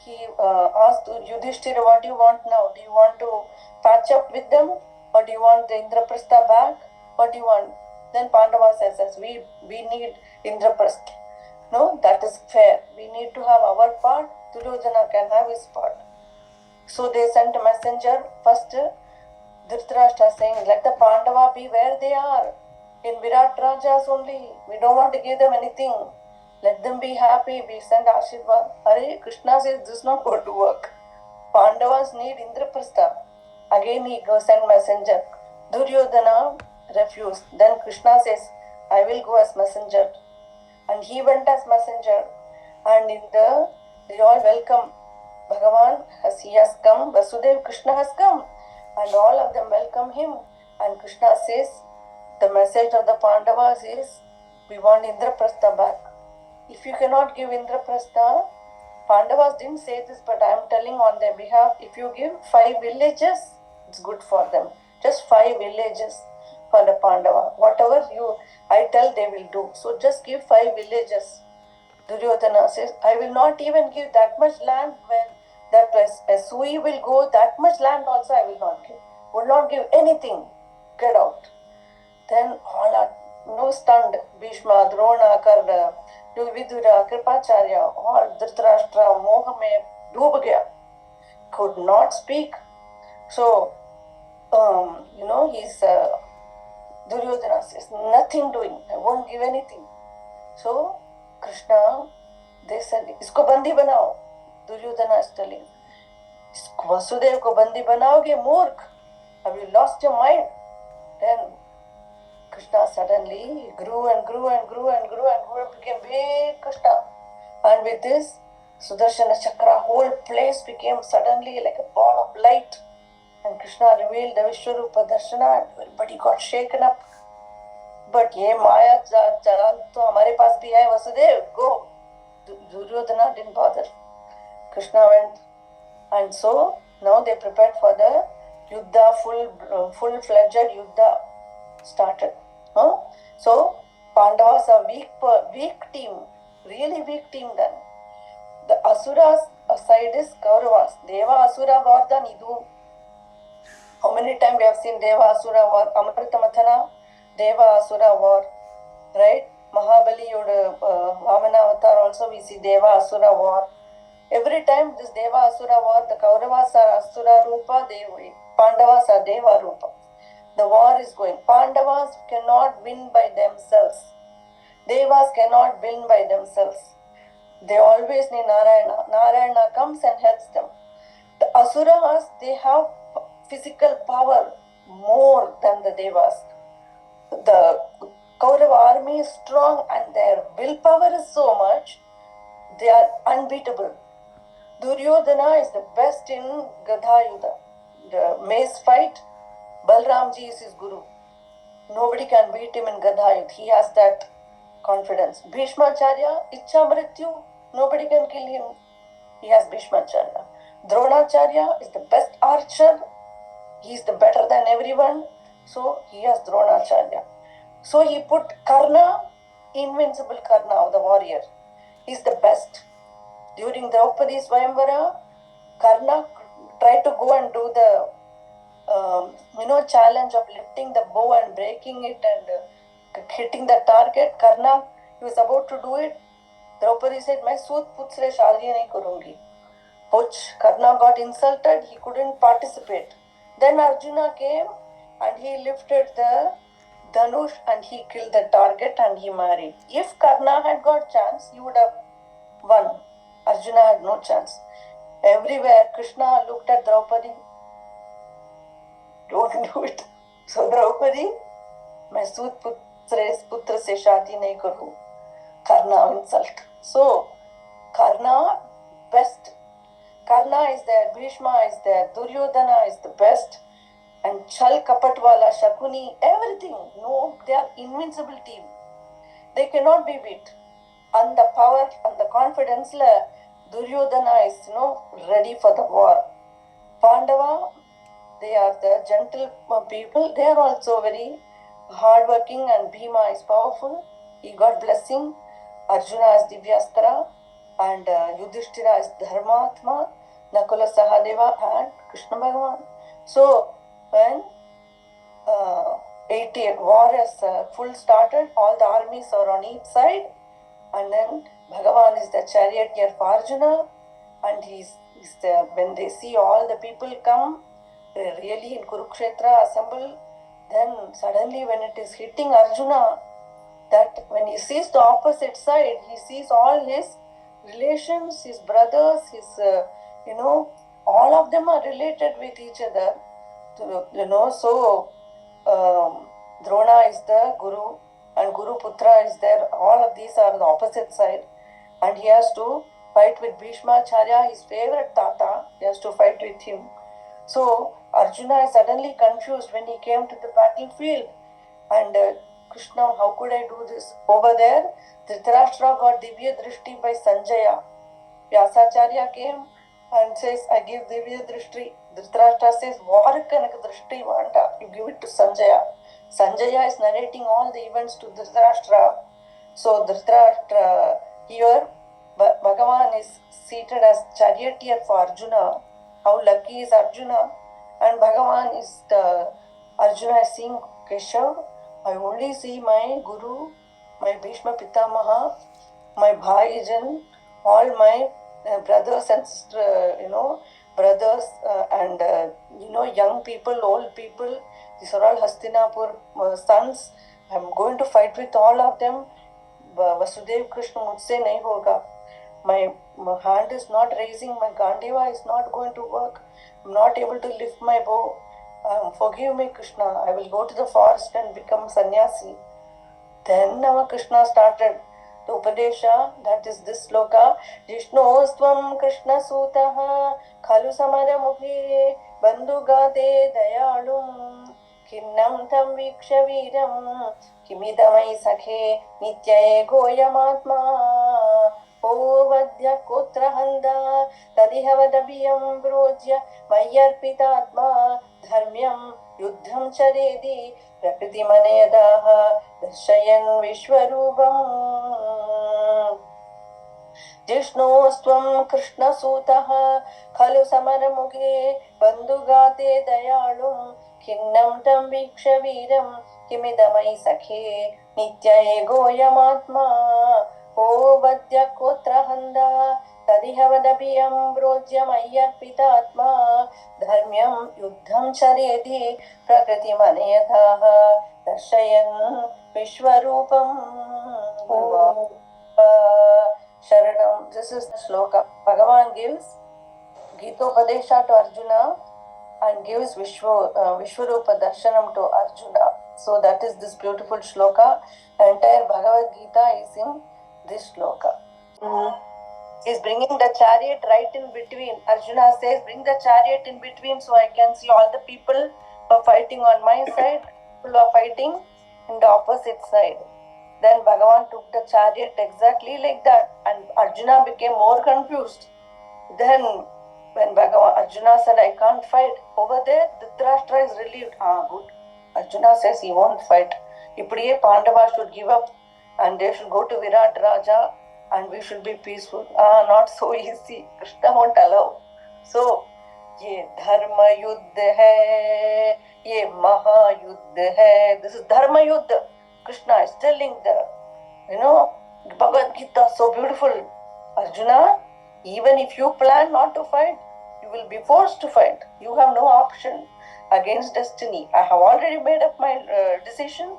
he asked Yudhishthira, what do you want now? Do you want to patch up with them? Or do you want the Indraprastha back? What do you want? Then Pandava says, we need Indraprastha. No, that is fair. We need to have our part. Duryodhana can have his part. So they sent a messenger. First, Dhritarashtra saying, let the Pandava be where they are. In Virat Rajas only. We don't want to give them anything. Let them be happy. We send Ashirvad. Hare, Krishna says this is not going to work. Pandavas need Indraprastha. Again he goes send messenger. Duryodhana refused. Then Krishna says, I will go as messenger. And he went as messenger. And they all welcome Bhagavan as he has come. Vasudev, Krishna has come. And all of them welcome him. And Krishna says, the message of the Pandavas is, we want Indraprastha back. If you cannot give Indraprastha, Pandavas didn't say this, but I am telling on their behalf, if you give 5 villages, it's good for them. Just 5 villages for the Pandava. Whatever I tell, they will do. So just give 5 villages. Duryodhana says, I will not even give that much land. When that Sui will go, that much land also I will not give. Will not give anything. Get out. Then all are stunned. Bhishma, Drona, Karna, Vidura, Kripacharya, all Dhritarashtra, Moha mein doob gaya. Could not speak. So, he's Duryodhana says, nothing doing. I won't give anything. So, Krishna, they said, isko bandi banao. Duryodhana is telling, Vasudev ko bandi banaoge, murk. Have you lost your mind? Then Krishna suddenly grew and grew and grew and grew and grew and became big Krishna. And with this, Sudarshana Chakra, whole place became suddenly like a ball of light. And Krishna revealed the Vishwaroopam Darshana, and everybody got shaken up. But ye Maya Charal to hamare paas bhi hai, Vasudev, go. Duryodhana didn't bother. Krishna went. And so now they prepared for the Yuddha, full-fledged Yuddha started. So Pandavas are weak team, really weak team then. The Asuras side is Kauravas. Deva Asura war than idu. How many times we have seen Deva Asura war? Amrita Mathana, Deva Asura war, right? Mahabali Vamana Avatar also we see Deva Asura war. Every time this Deva Asura war, the Kauravas are Asura Rupa, Pandavas are Deva Rupa. The war is going. Pandavas cannot win by themselves. Devas cannot win by themselves. They always need Narayana. Narayana comes and helps them. The Asuras, they have physical power more than the Devas. The Kaurava army is strong and their willpower is so much, they are unbeatable. Duryodhana is the best in Gadha Yuddha. The mace fight, Balramji is his guru. Nobody can beat him in Gadha Yuddha. He has that confidence. Bhishmacharya, Ichha Mrityu, nobody can kill him. He has Bhishmacharya. Dronacharya is the best archer. He is the better than everyone. So he has Dronacharya. So he put Karna, invincible Karna, the warrior. He is the best. During Draupadi's Swayamvara, Karna tried to go and do the challenge of lifting the bow and breaking it and hitting the target. Karna, he was about to do it. Draupadi said, "मैं सूत पुत्र शादी नहीं करूँगी." Which Karna got insulted. He couldn't participate. Then Arjuna came and he lifted the Dhanush and he killed the target and he married. If Karna had got chance, he would have won. Arjuna had no chance. Everywhere Krishna looked at Draupadi. Don't do it. So Draupadi, मैं सूत पुत्र से शादी नहीं करूँ. Karna insult. So Karna best. Karna is there, Bhishma is there, Duryodhana is the best, and Chal Kapatwala, Shakuni, everything. No, they are invincible team. They cannot be beat. And the power and the confidence, Duryodhana is ready for the war. Pandava, they are the gentle people. They are also very hardworking, and Bhima is powerful. He got blessing. Arjuna is Divyastra, and Yudhishthira is Dharmatma, Nakula Sahadeva, and Krishna Bhagavan. So when 80 war is full started, all the armies are on each side, and then Bhagavan is the charioteer for Arjuna, and he's there. When they see all the people come, they really in Kurukshetra assemble, then suddenly when it is hitting Arjuna, that when he sees the opposite side, he sees all his relations, his brothers, his, all of them are related with each other. So Drona is the Guru and Guru Putra is there. All of these are the opposite side. And he has to fight with Bhishmacharya, his favorite Tata. He has to fight with him. So Arjuna is suddenly confused when he came to the battlefield. And Krishna, how could I do this? Over there, Dhritarashtra got Divya Drishti by Sanjaya. Vyasacharya came and says, I give Divya Drishti. Dhritarashtra says, Varakkanaka Drishti Vanta, you give it to Sanjaya. Sanjaya is narrating all the events to Dhritarashtra. So Dhritarashtra, here Bhagavan is seated as charioteer for Arjuna. How lucky is Arjuna? And Bhagavan is Arjuna is seeing Keshav. I only see my Guru, my Bhishma Pitamaha, my Bhaijan, all my brothers and sisters, brothers and young people, old people. These are all Hastinapur sons. I'm going to fight with all of them. Vasudev Krishna mujhse nahi hoga. My hand is not raising, my Gandiva is not going to work. I'm not able to lift my bow. Forgive me, Krishna. I will go to the forest and become sannyasi. Then our Krishna started the Upadesha, that is this sloka. Jishnostvam Krishna Sutaha Khalu Samaramuhi Bandugate Dayalum Kinnam Tam Viksha Viram Kimidamai Sakhe Nityaye Goyamatma O Vadya Kotra Handa Tadihavadabhiyam Brojya Mayarpitatma Dharmyam Yuddham Charedi Prakriti Manayadaha Darshayan Vishwaroopam Jishnostvam Krishna Sutaha Khalu Samaramuge Bandugate Dayalum Kinnam Tam Viksha Viram Kimidamai Sakhe Nityaye Goyamatma O Vadya Kotra Handa Tadihavadabhiyam Brojya Mayarpitatma Dharmyam Yuddham Charedi Prakriti Manayadaha Darshayan Vishwaroopam Sharanam. This is the sloka. Bhagavan gives Gitopadesha to Arjuna and gives Vishwaropa Darshanam to Arjuna. So that is this beautiful shloka. Entire Bhagavad Gita is in this shloka. He's bringing the chariot right in between. Arjuna says, bring the chariot in between so I can see all the people who are fighting on my side, people who are fighting in the opposite side. Then Bhagavan took the chariot exactly like that, and Arjuna became more confused. Then when Arjuna said, I can't fight, over there Dhritarashtra is relieved. Good. Arjuna says he won't fight. Ipadiye Pandava should give up and they should go to Virat Raja and we should be peaceful. Not so easy. Krishna won't allow. So, ye dharma yuddha hai, ye maha yuddha hai. This is dharma yuddha. Krishna is telling Bhagavad Gita, so beautiful. Arjuna, even if you plan not to fight, you will be forced to fight. You have no option against destiny. I have already made up my decision.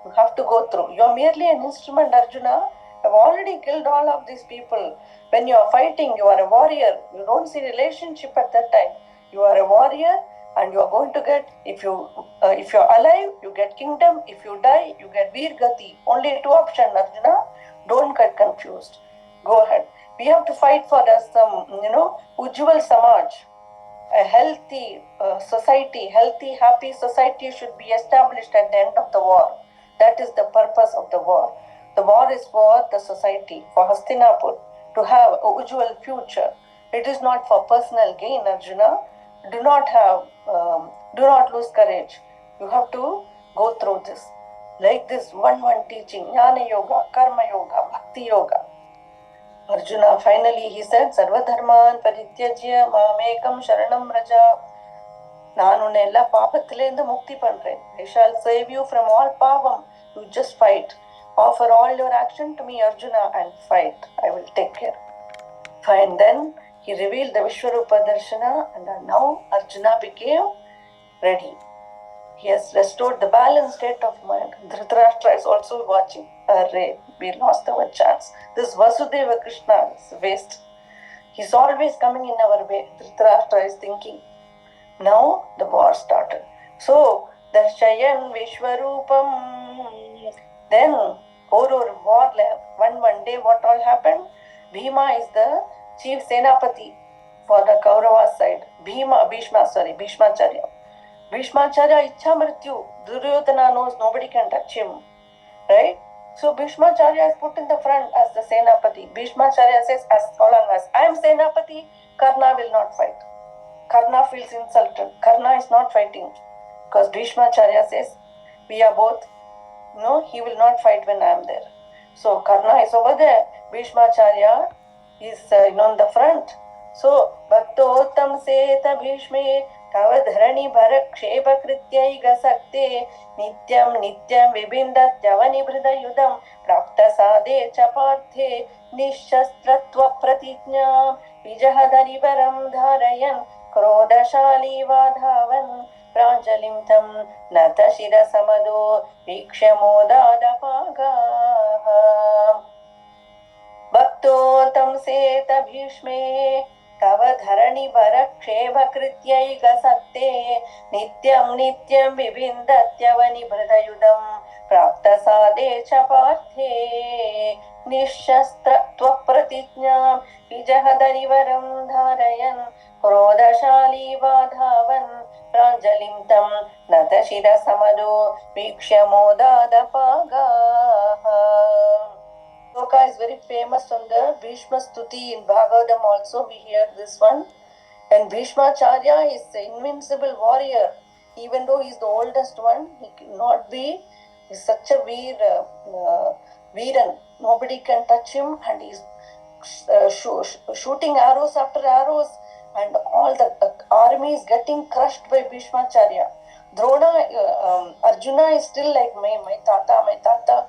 You have to go through. You are merely an instrument, Arjuna. I have already killed all of these people. When you are fighting, you are a warrior. You don't see relationship at that time. You are a warrior and you are going to get, if you are alive, you get kingdom. If you die, you get virgati. Only two options, Arjuna. Don't get confused. Go ahead. We have to fight for some, Ujjwal Samaj. A healthy society, healthy, happy society should be established at the end of the war. That is the purpose of the war. The war is for the society, for Hastinapur, to have a Ujjwal future. It is not for personal gain, Arjuna. Do not lose courage. You have to go through this. Like this one teaching, Jnana Yoga, Karma Yoga, Bhakti Yoga. Arjuna, finally he said, Sarva Dharman Parityajya Mamekam Sharanam Raja. Nanu nella papathilenda mukti pandren. I shall save you from all pavam. You just fight. Offer all your action to me, Arjuna, and fight. I will take care. Fine. Then he revealed the Vishwaropa Darshana, and now Arjuna became ready. He has restored the balanced state of mind. Dhritarashtra is also watching. Array, we lost our chance. This Vasudeva Krishna is waste. He's always coming in our way. Dhritarashtra is thinking. Now the war started. So, Darshayan Vishwaroopam. Then, war, one day what all happened? Bhima is the chief Senapati for the Kaurava side. Bhishmacharya. Bhishmacharya Ichha Mrityu. Duryodhana knows nobody can touch him. Right? So Bhishmacharya is put in the front as the Senapati. Bhishmacharya says, as long as I am Senapati, Karna will not fight. Karna feels insulted. Karna is not fighting because Bhishmacharya says, we are both, no, he will not fight when I am there. So Karna is over there. Bhishmacharya is on the front. So Bhaktottam Seta Bhishme Tavadharani Bharaksheba Krityaiga Sakte Nityam Nityam Vibindatyavani Bridayudam Prapta Sade Chapathe Nishastratva Pratijñam Vijahadarivaram Dharayan Krodashali Vadhavan Pranjalim Tam Natashira Samado Vikshyamodapaga Bhaktotam Seta Bhishme Tavadharani Bharaksheba Krityaiga Sakte Nityam Nityam Vibindatyavani Bridayudam Prapta Sade Chapathe Nishastratva Pratijñam Vijahadarivaram Dharayan Krodashali Vadhavan Pranjalim Tam Natashira Samado Vikshyamodapaga. Shloka is very famous on the Bhishma Stuti in Bhagavatam also. We hear this one. And Bhishmacharya is an invincible warrior. Even though he is the oldest one, he cannot be. He is such a Viran. Nobody can touch him, and he is shooting arrows after arrows, and all the army is getting crushed by Bhishmacharya. Drona, Arjuna is still like my tata.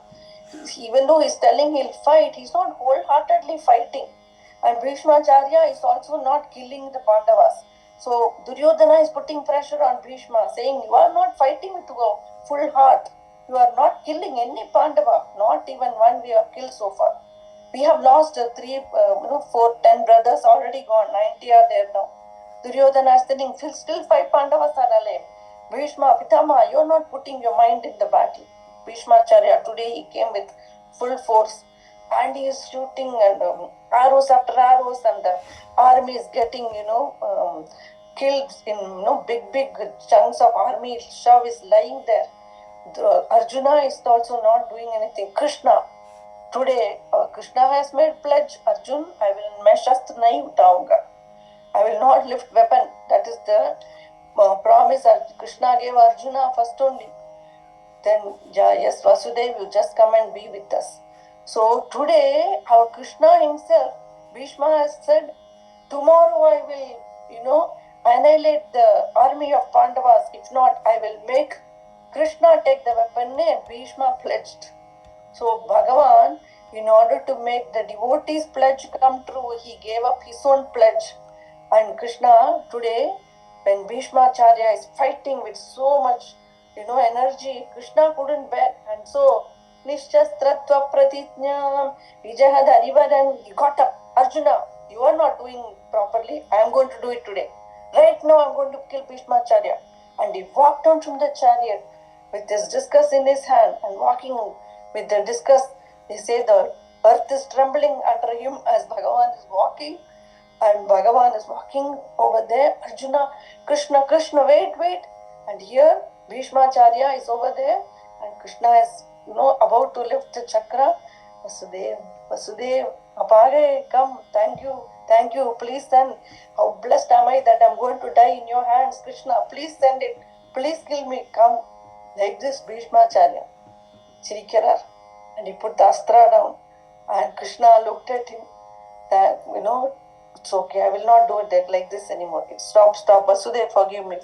Even though he is telling he'll fight, he is not wholeheartedly fighting. And Bhishmacharya is also not killing the Pandavas. So Duryodhana is putting pressure on Bhishma, saying, you are not fighting with a full heart. You are not killing any Pandava, not even one we have killed so far. We have lost 10 brothers already gone, 90 are there now. Duryodhana is telling, still 5 Pandavas are alive. Bhishma, Pitama, you are not putting your mind in the battle. Bhishmacharya, today he came with full force and he is shooting and arrows after arrows, and the army is getting, killed in, big chunks of army. Shav is lying there. Arjuna is also not doing anything. Krishna, today Krishna has made pledge, Arjun, I will meshast nahi utaunga. I will not lift weapon. That is the promise Krishna gave Arjuna first only. Then, yes, Vasudev, you just come and be with us. So today, our Krishna himself, Bhishma has said, tomorrow I will, annihilate the army of Pandavas. If not, I will make Krishna take the weapon, and Bhishma pledged. So Bhagavan, in order to make the devotees' pledge come true, he gave up his own pledge. And Krishna, today, when Bhishmacharya is fighting with so much energy, Krishna couldn't bear, and so Nishastratva Pratijñam Vijahadarivaram, he got up. Arjuna, you are not doing properly. I am going to do it today. Right now I am going to kill Bhishmacharya. And he walked down from the chariot with his discus in his hand and walking with the discus. They say the earth is trembling under him as Bhagavan is walking. And Bhagavan is walking over there. Arjuna, Krishna, wait. And here Bhishmacharya is over there, and Krishna is about to lift the chakra. Vasudev, Apare, come, thank you, please send. How blessed am I that I am going to die in your hands, Krishna, please send it, please kill me, come. Like this, Bhishmacharya, Chirikyarar, and he put the astra down, and Krishna looked at him, that, it's okay, I will not do it like this anymore. Stop, Vasudev, forgive me.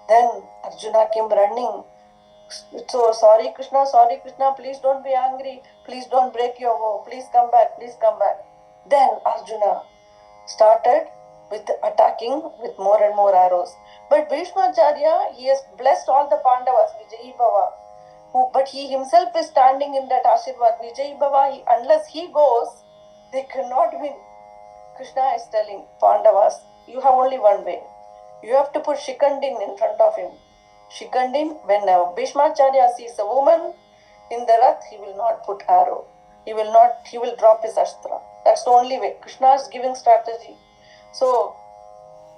Then Arjuna came running. So, sorry Krishna, please don't be angry. Please don't break your vow. Please come back. Then Arjuna started with attacking with more and more arrows. But Bhishmacharya, he has blessed all the Pandavas, Vijayi Bhava. But he himself is standing in that Ashirvad. Vijayi Bhava, unless he goes, they cannot win. Krishna is telling Pandavas, you have only one way. You have to put Shikandin in front of him. Shikandin, when Bhishmacharya sees a woman in the rath, he will not put arrow. He will drop his astra. That's the only way. Krishna is giving strategy. So,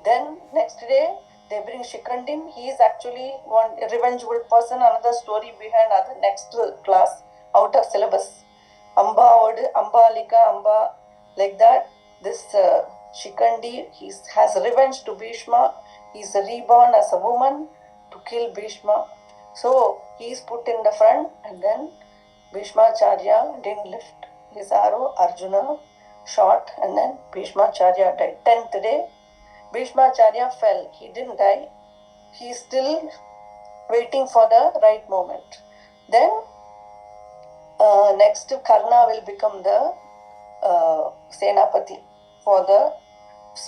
then next day, they bring Shikandin. He is actually one revengeful person. Another story behind other next class. out of syllabus. Amba word, Ambalika, Amba, like that. This Shikandi, he has revenge to Bhishma. He is reborn as a woman to kill Bhishma. So he is put in the front, and then Bhishmacharya didn't lift his arrow. Arjuna shot, and then Bhishmacharya died. 10th day, Bhishmacharya fell. He didn't die. He is still waiting for the right moment. Then next Karna will become the Senapati. For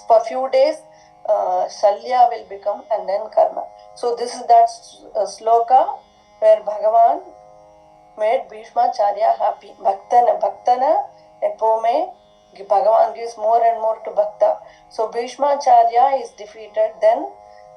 a few days, Shalya will become, and then Karna. So this is that sloka where Bhagavan made Bhishmacharya happy. Bhaktana epome, Bhagavan gives more and more to Bhakta. So Bhishmacharya is defeated. Then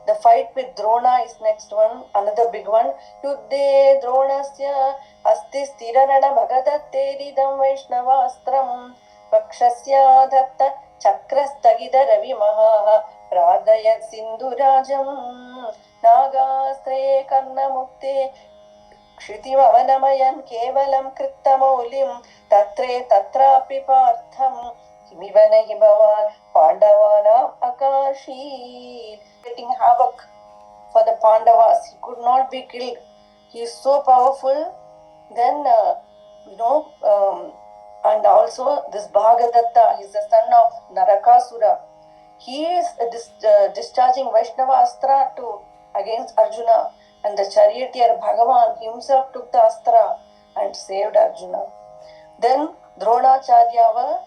the fight with Drona is next one, another big one. Yuddhe Dronasya asti sthirana bhagadattedidam vaishnavastram pakshasya datta chakrastagida ravi maha pradayat sindurajam nagastre karnamukte Kshritimavanamayam kevalam krittamaulim tatre tatrapi partham himivana himavan pandavanam akashit. Getting havoc for the Pandavas. He could not be killed. He is so powerful. Then, and also this Bhagadatta, he is the son of Narakasura. He is discharging Vaishnava Astra against Arjuna. And the charioteer Bhagavan himself took the Astra and saved Arjuna. Then Dronacharya,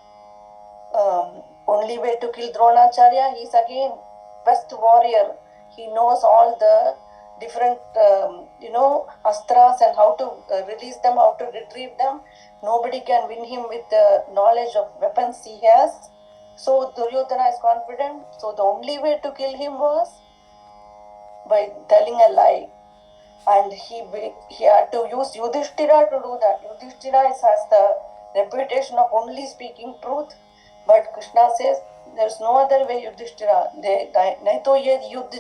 only way to kill Dronacharya, he is again best warrior. He knows all the different, astras and how to release them, how to retrieve them. Nobody can win him with the knowledge of weapons he has. So Duryodhana is confident. So the only way to kill him was by telling a lie. And he had to use Yudhishthira to do that. Yudhishthira has the reputation of only speaking truth. But Krishna says, there's no other way, Yudhishthira. Nahi to ye yuddh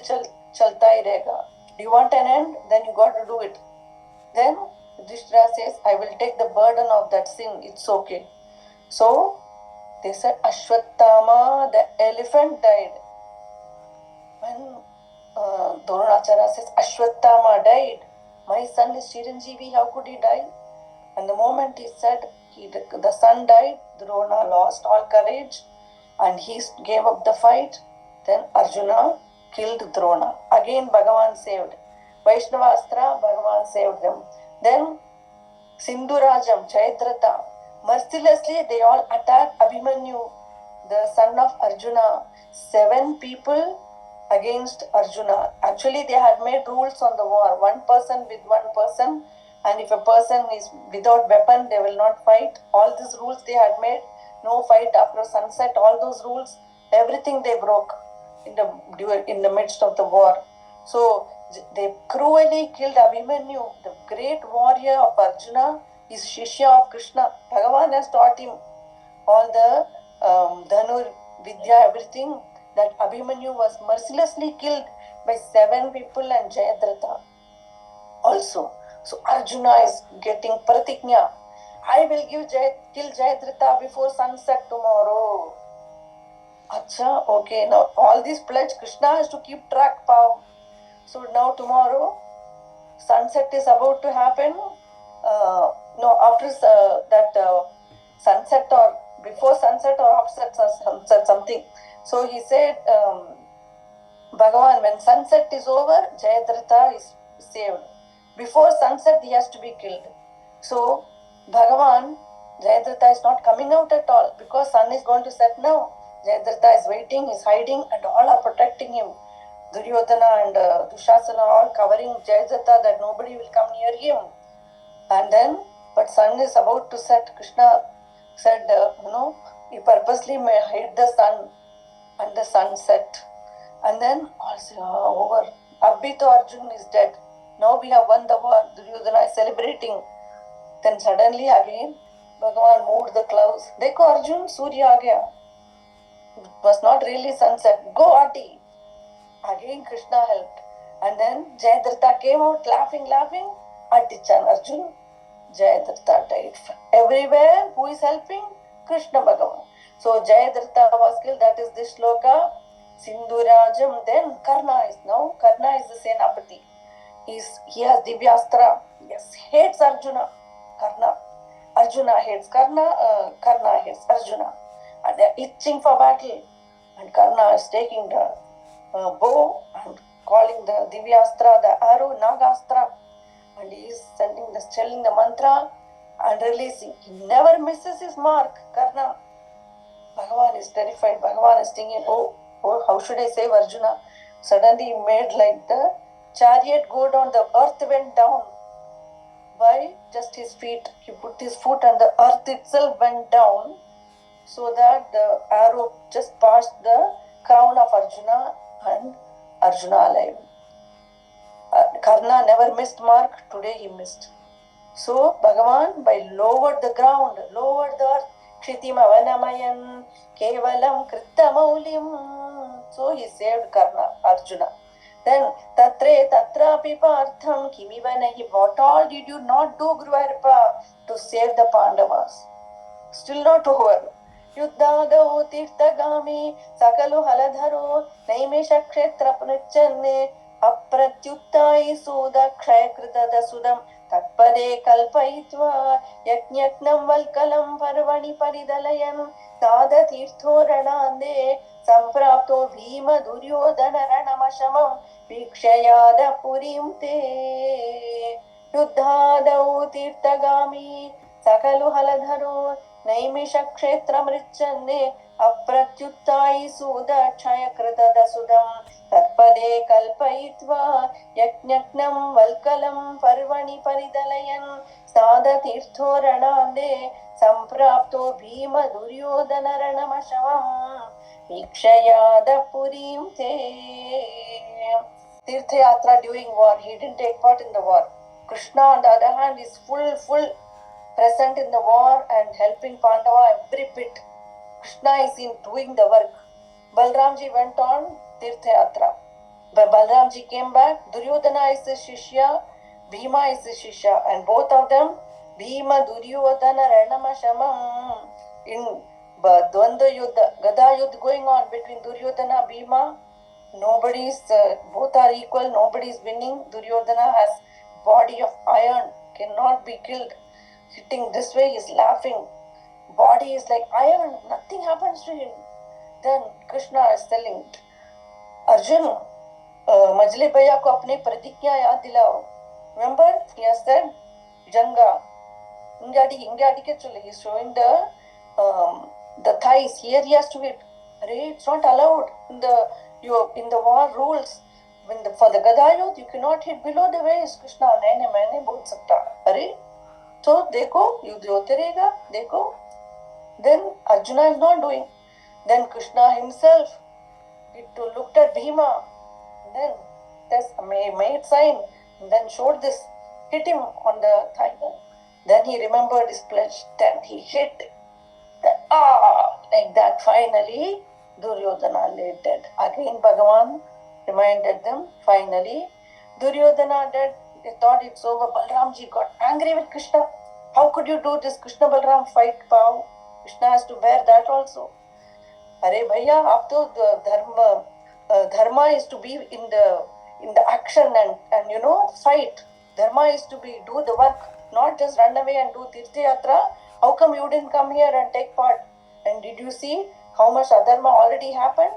chalta hi rahega. Do you want an end? Then you got to do it. Then Yudhishthira says, I will take the burden of that sin. It's okay. So they said, Ashwatthama, the elephant, died. When Dronacharya says, Ashwatthama died. My son is Chiranjeevi, how could he die? And the moment he said, the son died, Drona lost all courage and he gave up the fight. Then Arjuna killed Drona. Again Bhagavan saved. Vaishnava Astra, Bhagavan saved them. Then Sindhurajam, Jayadratha, mercilessly they all attacked Abhimanyu, the son of Arjuna. 7 people against Arjuna. Actually, they had made rules on the war. 1 person with 1 person, and if a person is without weapon, they will not fight. All these rules they had made. No fight after sunset. All those rules, everything they broke in the midst of the war. So they cruelly killed Abhimanyu, the great warrior of Arjuna. Is Shishya of Krishna. Bhagavan has taught him all the Dhanur, Vidya, everything. That Abhimanyu was mercilessly killed by 7 people and Jayadratha also. So Arjuna is getting pratiknya. I will kill Jayadratha before sunset tomorrow. Acha, okay. Now all these pledge, Krishna has to keep track, Pav. So now tomorrow, sunset is about to happen. After that sunset or before sunset or after sunset, something. So he said, Bhagavan, when sunset is over, Jayadratha is saved. Before sunset, he has to be killed. So Bhagavan, Jayadratha is not coming out at all because sun is going to set now. Jayadratha is waiting, is hiding, and all are protecting him. Duryodhana and Dushasana are all covering Jayadratha that nobody will come near him. And then, but sun is about to set. Krishna said, he purposely may hide the sun. And the sun set. And then also over. Abhito Arjun is dead. Now we have won the war. Duryodhana is celebrating. Then suddenly again, Bhagavan moved the clouds. Dekho Arjun, Surya aa gaya. It was not really sunset. Go Ati. Again Krishna helped. And then Jayadratha came out laughing. Atichan Arjun. Jayadratha died. Everywhere, who is helping? Krishna Bhagavan. So Jayadratha was killed. That is this shloka. Sindhurajam. Then Karna is now. Karna is the Senapati. He has Divyastra. Yes, hates Arjuna. Karna. Arjuna hates Karna. Karna hates Arjuna. And they are itching for battle. And Karna is taking the bow and calling the Divyastra, the arrow, Nagastra. And he is telling the mantra and releasing. He never misses his mark, Karna. Bhagavan is terrified. Bhagavan is thinking, oh, how should I save Arjuna? Suddenly he made like the chariot go down, the earth went down by just his feet. He put his foot and the earth itself went down so that the arrow just passed the crown of Arjuna and Arjuna alive. Karna never missed mark, today he missed. So Bhagavan by lowered the ground, lowered the earth, Kshitima Vanamayan, Kevalam Krittamaulim. So he saved Karna, Arjuna. Then Tatre Tatrapi Partham Kimivanahi. What all did you not do, Guruvayurappa, to save the Pandavas? Still not over. Yuddhadau Tirthagami Sakalu Haladharo Naimisha Kshetra Pruchanne Apratyuttayi Suda Kshayakrita Sudam Tatpade Kalpaitva Yajnaknam Valkalam Parvani Paridalayan Tada Tirtho Ranande Samprapto Bhima Duryodhana Ranamashamam Vikshayada Purim Te Yuddhadau Tirthagami Sakalu Haladharo Naimisha Kshetra Mrichanne Apratyuttayi Suda Kshayakrita Sudam Tatpade Kalpaitva Yajnaknam Valkalam Parvani Paridalayan Sada Tirtho Ranande Samprapto Bhima Duryodhana Ranamashavam Vikshayada Purim Te. Tirtha Yatra during war. He didn't take part in the war. Krishna on the other hand is full present in the war and helping Pandava every bit. Krishna is in doing the work. Balramji went on Tirtha Yatra. But Balramji came back. Duryodhana is his Shishya, Bhima is his Shishya, and both of them, Bhima Duryodhana Ranama Shamam, in Dvandva Yuddha, Gada Yuddha going on between Duryodhana, Bhima. Nobody is, both are equal, nobody is winning. Duryodhana has body of iron, cannot be killed. Sitting this way, he is laughing. Body is like iron, nothing happens to him. Then Krishna is telling Arjun, Majli Bhaiya ko apni pratikya yaad dilao. Remember, he has said, Janga. He is showing the thighs. Here he has to hit. It's not allowed in the war rules. For the Gadayodh, you cannot hit below the waist. Krishna, maine bol sakta. So, dekho, you hote rahega, dekho. Then Arjuna is not doing. Then Krishna himself, he looked at Bhima. Then made sign. And then showed this, hit him on the thigh. Then he remembered his pledge. Then he hit. Then, like that. Finally, Duryodhana lay dead. Again, Bhagavan reminded them. Finally, Duryodhana dead. They thought it's over. Balramji got angry with Krishna. How could you do this? Krishna Balram fight pow. Krishna has to bear that also. Arey bhaiya, after the dharma is to be in the action and fight. Dharma is to do the work, not just run away and do Tirtha Yatra. How come you didn't come here and take part? And did you see how much adharma already happened?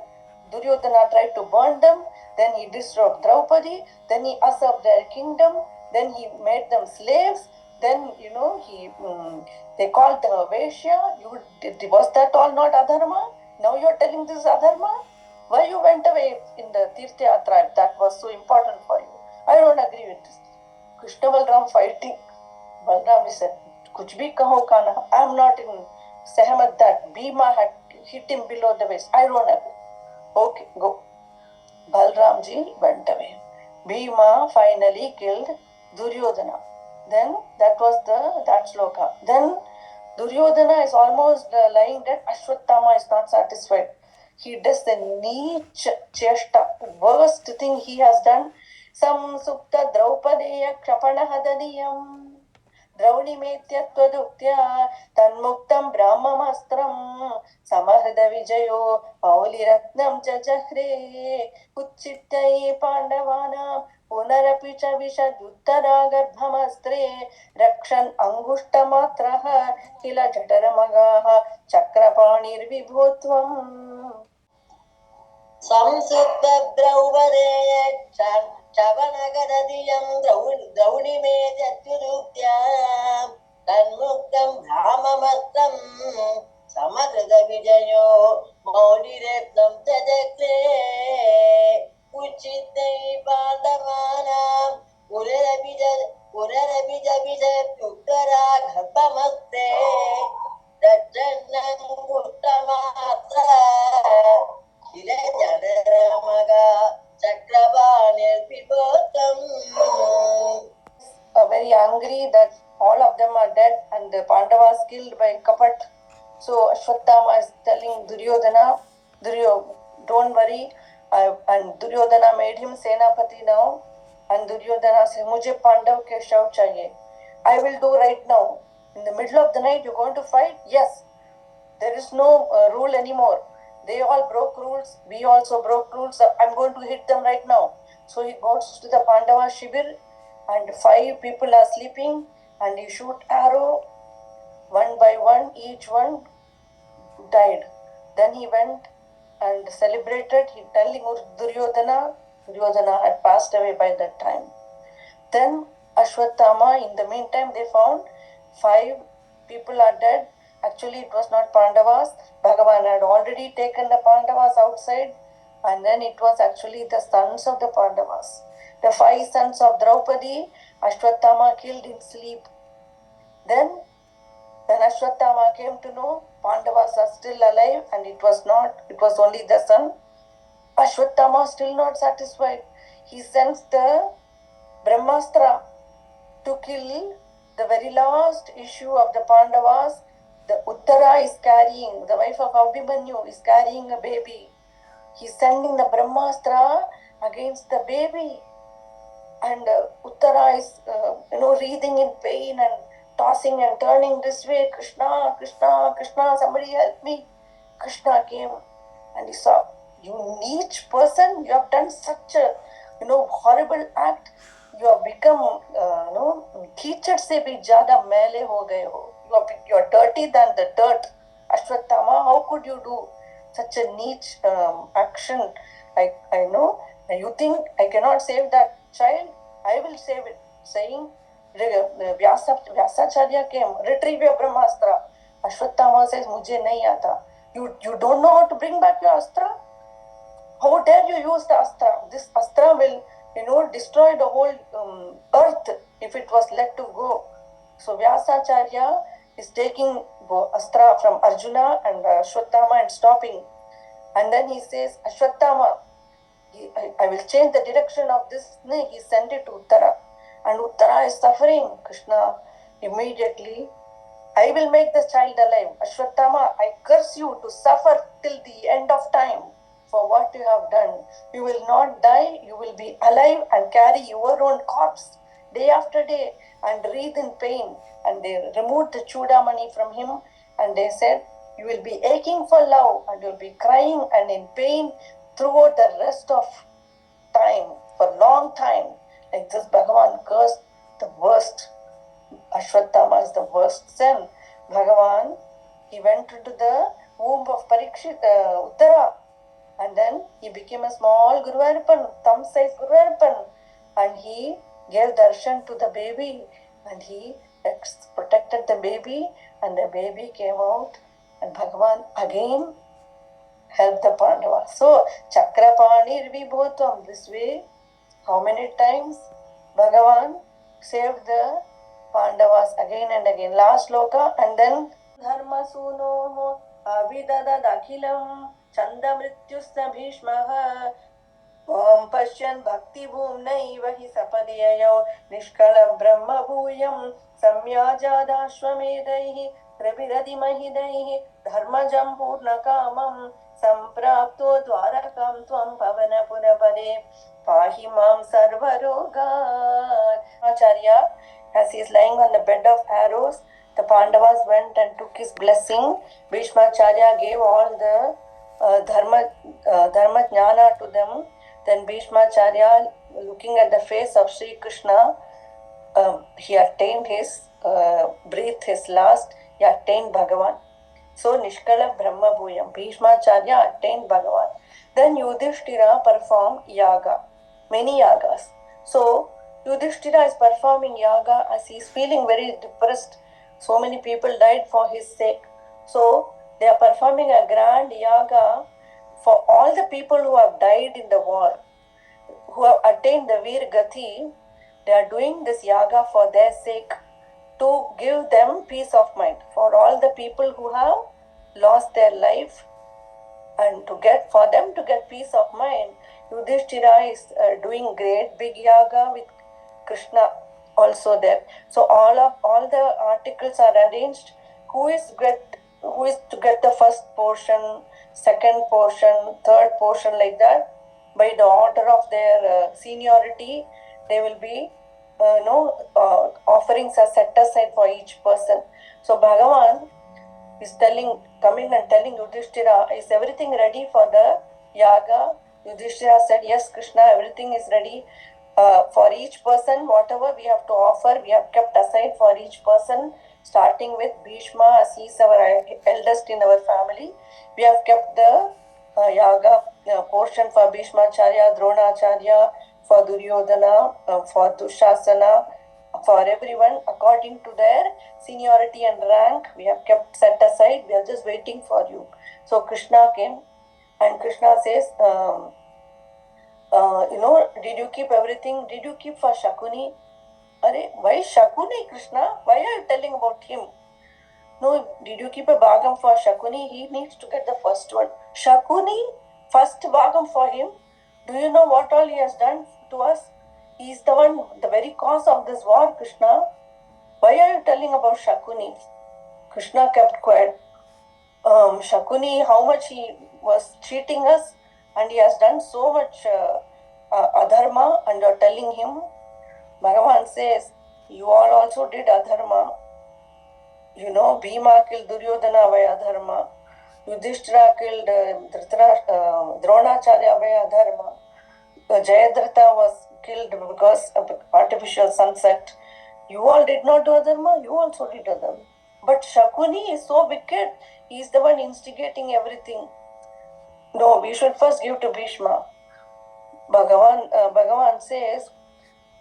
Duryodhana tried to burn them, then he disrobed Draupadi, then he usurped their kingdom, then he made them slaves, then they called the Vaishya. Was that all not adharma? Now you are telling this is adharma? Why you went away in the Tirtha Yatra if that was so important for you? I don't agree with this. Krishna Balram fighting. Balram said, Kuch bhi kaho kana. I am not in Sehmat that Bhima had hit him below the waist. I don't agree. Okay, go. Balramji went away. Bhima finally killed Duryodhana. Then that was that shloka. Then Duryodhana is almost lying dead. Ashwatthama is not satisfied. He does the neech cheshta, worst thing he has done. Samsukta Draupadeya Krapana Hadadiyam. द्रौणिमेत्यत्वदुक्त्या तन्मुक्तं ब्राह्ममस्त्रं समहृदविजयो मौलिरत्नं च जह्रे उच्छित्यै पाण्डवानां पुनरपि च विशदुत्तरागर्भमस्त्रे रक्षन् अङ्गुष्टमात्रः किल जठरमगाः चक्रपाणिर्विभो त्वम् संसुप्तद्रौपदेय चवनगदधियं द्रौणिमेत्यत्युक्त्या तन्मुक्तं ब्राह्ममस्त्रं समहृदविजयो मौलिरत्नं च जग्रे उचितै पाण्डवानां पुनरभिजविषत्युत्तरागर्भमस्ते दक्षन्नङ्गुष्टमात्र किल जडरमगा चक्रपाणिर्विभोत्वम्. Very angry that all of them are dead and the Pandavas killed by Kapat. So Ashwatthama is telling Duryodhana, don't worry. And Duryodhana made him Senapati now. And Duryodhana said, Mujhe Pandav ke shav chahiye. I will do right now. In the middle of the night, you're going to fight? Yes. There is no rule anymore. They all broke rules. We also broke rules. I'm going to hit them right now. So he goes to the Pandava Shibir and 5 people are sleeping and he shoot arrow one by one. Each one died. Then he went and celebrated. He telling Duryodhana had passed away by that time. Then Ashwatthama, in the meantime, they found 5 people are dead. Actually, it was not Pandavas. Bhagavan had already taken the Pandavas outside, and then it was actually the sons of the Pandavas. The 5 sons of Draupadi, Ashwatthama killed in sleep. Then Ashwatthama came to know Pandavas are still alive, and it was only the son. Ashwatthama still not satisfied. He sends the Brahmastra to kill the very last issue of the Pandavas. The Uttara is carrying, the wife of Abhimanyu is carrying a baby. He's sending the Brahmastra against the baby. And Uttara is, wreathing in pain and tossing and turning this way. Krishna, Krishna, Krishna, somebody help me. Krishna came and he saw, you neech person, you have done such a, horrible act. You have become, कीचड़ से भी ज़्यादा मैले हो गए हो. You are dirty than the dirt. Ashwatthama, how could you do such a niche action? I know. You think I cannot save that child? I will save it. Saying, Vyasacharya came, retrieve your Brahmastra. Ashwatthama says, Mujhe nahi aata. You don't know how to bring back your astra? How dare you use the astra? This astra will, destroy the whole earth if it was let to go. So Vyasacharya is taking astra from Arjuna and Ashwatthama and stopping. And then he says, Ashwatthama, I will change the direction of this snake. He sent it to Uttara. And Uttara is suffering. Krishna immediately, I will make the child alive. Ashwatthama, I curse you to suffer till the end of time for what you have done. You will not die. You will be alive and carry your own corpse day after day and writhe in pain. And they removed the Chudamani from him and they said, you will be aching for love and you will be crying and in pain throughout the rest of time, for long time. Like this, Bhagavan cursed the worst. Ashwatthama is the worst. Then Bhagavan, he went into the womb of Parikshit, Uttara, and then he became a small Guruvayurappan, thumb-sized Guruvayurappan, and he gave darshan to the baby, and he protected the baby, and the baby came out, and Bhagavan again helped the Pandavas. So, Chakrapanir Vibhotvam, this way, how many times Bhagavan saved the Pandavas again and again. Last sloka, and then Dharma Suno Avidada Dakhilam Chanda Mrityusta Bhishmaha Om Pashyan Bhakti Bhumnaiva Hi Sapadiyayo Nishkalam Brahma Bhuyam Samyajadashvamedaihi Raviradimahidaihi Dharmajam Purnakamam Samprapto Dvarakam Tvam Pavanapurapade Pahimam Sarvarogan. Acharya as he is lying on the bed of arrows, the Pandavas went and took his blessing. Bhishmacharya gave all the dharma jnana to them. Then Bhishmacharya, looking at the face of Sri Krishna, he attained his, breathed his last, he attained Bhagavan. So Nishkala Brahma Bhuyam, Bhishmacharya attained Bhagavan. Then Yudhishthira performed yaga, many yagas. So Yudhishthira is performing yaga as he is feeling very depressed. So many people died for his sake. So they are performing a grand yaga for all the people who have died in the war, who have attained the Veer Gati. They are doing this yaga for their sake, to give them peace of mind. For all the people who have lost their life, and for them to get peace of mind, Yudhishthira is doing great big yaga with Krishna also there. So all the articles are arranged. Who is to get the first portion, second portion, third portion, like that. By the order of their seniority, they will be offerings are set aside for each person. So Bhagavan is coming and telling Yudhishthira, is everything ready for the yaga? Yudhishthira said, yes, Krishna, everything is ready. For each person, whatever we have to offer, we have kept aside for each person, starting with Bhishma, as he is our eldest in our family. We have kept the yaga portion for Bhishmacharya, Dronacharya, for Duryodhana, for Dushasana, for everyone according to their seniority and rank. We have kept set aside. We are just waiting for you. So Krishna came, and Krishna says, did you keep everything? Did you keep for Shakuni? Why Shakuni, Krishna? Why are you telling about him? No, did you keep a bhagam for Shakuni? He needs to get the first one. Shakuni, first bhagam for him. Do you know what all he has done to us? He is the one, the very cause of this war, Krishna. Why are you telling about Shakuni? Krishna kept quiet. Shakuni, how much he was cheating us, and he has done so much adharma, and you are telling him. Bhagavan says, you all also did adharma. Bhima killed Duryodhana by adharma. Yudhishthira killed Dronacharya by adharma. Jayadratha was killed because of artificial sunset. You all did not do adharma, you also did adharma. But Shakuni is so wicked, he is the one instigating everything. No, we should first give to Bhishma. Bhagavan says,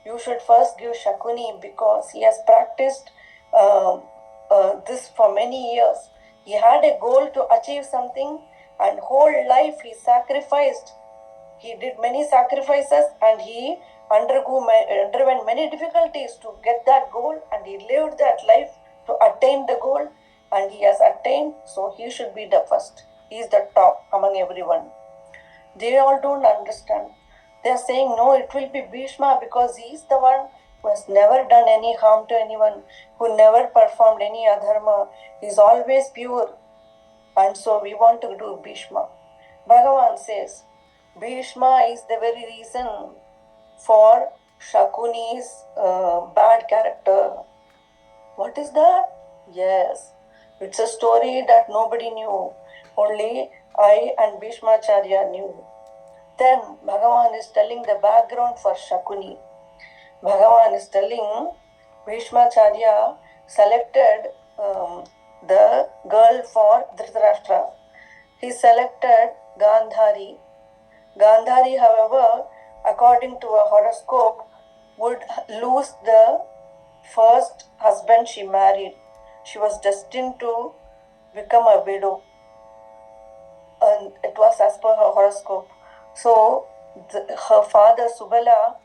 you should first give Shakuni, because he has practiced this for many years. He had a goal to achieve something, and whole life he sacrificed. He did many sacrifices, and he underwent many difficulties to get that goal, and he lived that life to attain the goal, and he has attained, so he should be the first. He is the top among everyone. They all don't understand. They are saying, no, it will be Bhishma, because he is the one who has never done any harm to anyone, who never performed any adharma. He is always pure, and so we want to do Bhishma. Bhagavan says, Bhishma is the very reason for Shakuni's bad character. What is that? Yes, it's a story that nobody knew. Only I and Bhishmacharya knew. Then Bhagavan is telling the background for Shakuni. Bhagavan is telling Bhishmacharya selected the girl for Dhritarashtra. He selected Gandhari. Gandhari, however, according to a horoscope, would lose the first husband she married. She was destined to become a widow, and it was as per her horoscope. So her father Subala,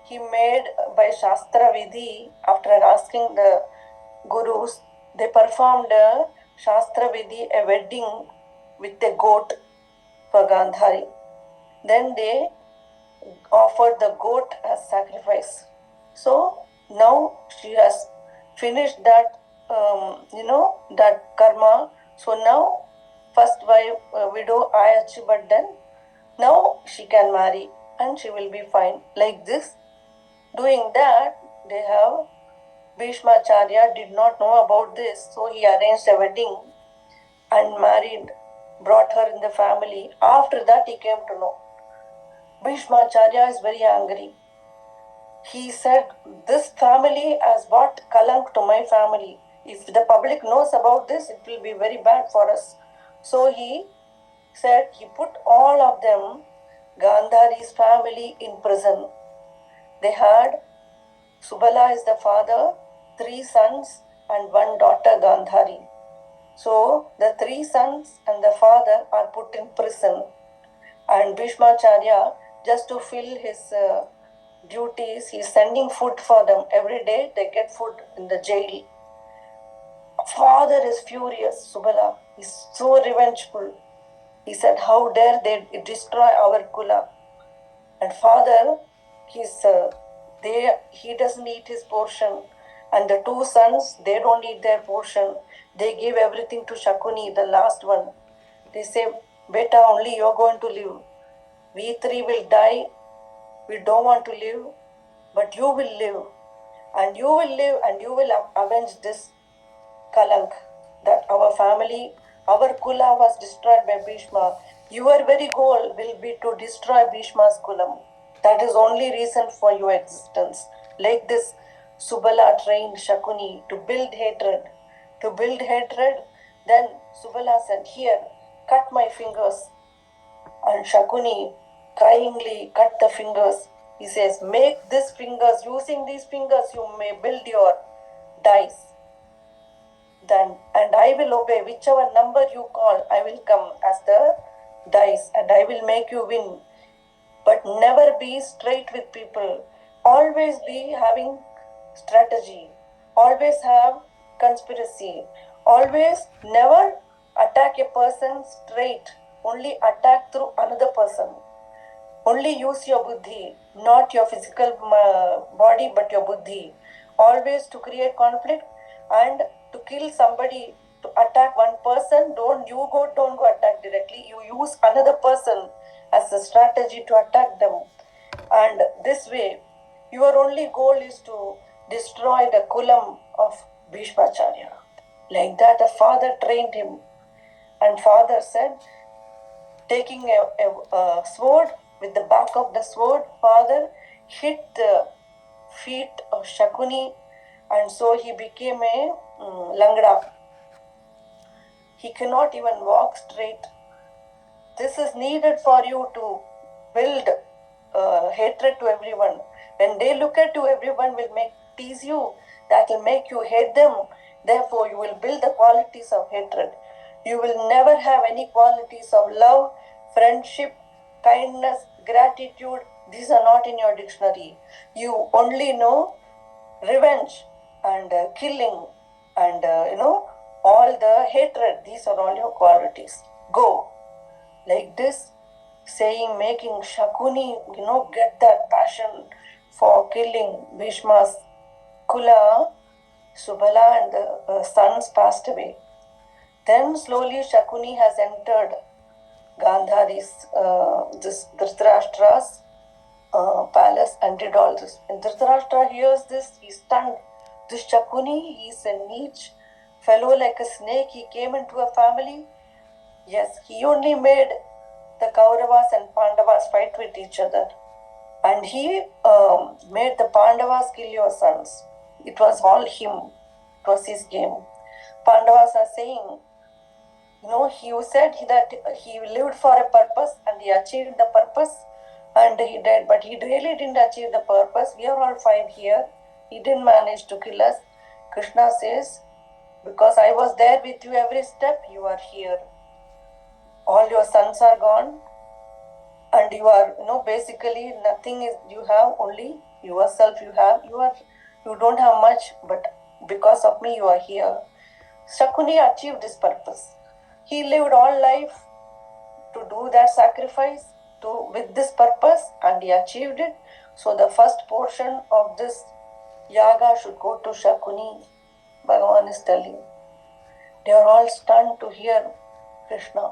he made by Shastra Vidhi, after asking the gurus, they performed a Shastra Vidhi, a wedding with a goat for Gandhari. Then they offered the goat as sacrifice. So now she has finished that, that karma. So now, first wife, widow, Ayachi, but then now she can marry and she will be fine. Like this, doing that, they have Bhishmacharya did not know about this, so he arranged a wedding and married, brought her in the family. After that, he came to know. Bhishmacharya is very angry. He said, this family has brought kalank to my family. If the public knows about this, it will be very bad for us. So he said, he put all of them, Gandhari's family, in prison. They had, Subala is the father, 3 sons and 1 daughter, Gandhari. So the 3 sons and the father are put in prison. And Bhishmacharya, just to fill his duties, he is sending food for them. Every day they get food in the jail. Father is furious, Subala. He is so revengeful. He said, how dare they destroy our kula? And father, he doesn't eat his portion. And the 2 sons, they don't eat their portion. They give everything to Shakuni, the last one. They say, beta, only you're going to live. We 3 will die. We don't want to live, but you will live. And you will live and you will avenge this kalank that our family, our kula was destroyed by Bhishma. Your very goal will be to destroy Bhishma's kulam. That is only reason for your existence. Like this, Subala trained Shakuni to build hatred. To build hatred, then Subala said, here, cut my fingers. And Shakuni kindly cut the fingers. He says, make these fingers, using these fingers you may build your dice. Then, and I will obey whichever number you call, I will come as the dice and I will make you win. But never be straight with people. Always be having strategy. Always have conspiracy. Always never attack a person straight. Only attack through another person. Only use your buddhi, not your physical body, but your buddhi. Always to create conflict and to kill somebody, to attack one person, don't go attack directly. You use another person as a strategy to attack them. And this way, your only goal is to destroy the kulam of Bhishmacharya. Like that, the father trained him. And father said, taking a sword, with the back of the sword, father hit the feet of Shakuni, and so he became a langda. He cannot even walk straight. This is needed for you to build hatred to everyone. When they look at you, everyone will tease you. That will make you hate them. Therefore, you will build the qualities of hatred. You will never have any qualities of love, friendship, kindness, gratitude. These are not in your dictionary. You only know revenge and killing and all the hatred. These are all your qualities. Go. Like this, saying, making Shakuni, get that passion for killing Bhishma's kula. Subala and the sons passed away. Then slowly Shakuni has entered Gandhari's, this Dhritarashtra's palace and did all this. And Dhritarashtra hears this, he's stunned. This Shakuni, he's a neech fellow like a snake. He came into a family. Yes, he only made the Kauravas and Pandavas fight with each other. And he made the Pandavas kill your sons. It was all him. It was his game. Pandavas are saying, he said that he lived for a purpose and he achieved the purpose and he died. But he really didn't achieve the purpose. We are all 5 here. He didn't manage to kill us. Krishna says, because I was there with you every step, you are here. All your sons are gone. And you are, basically nothing is you have, only yourself you have. You don't have much, but because of me you are here. Shakuni achieved this purpose. He lived all life to do that sacrifice with this purpose and he achieved it. So the first portion of this yaga should go to Shakuni. Bhagavan is telling. They are all stunned to hear Krishna.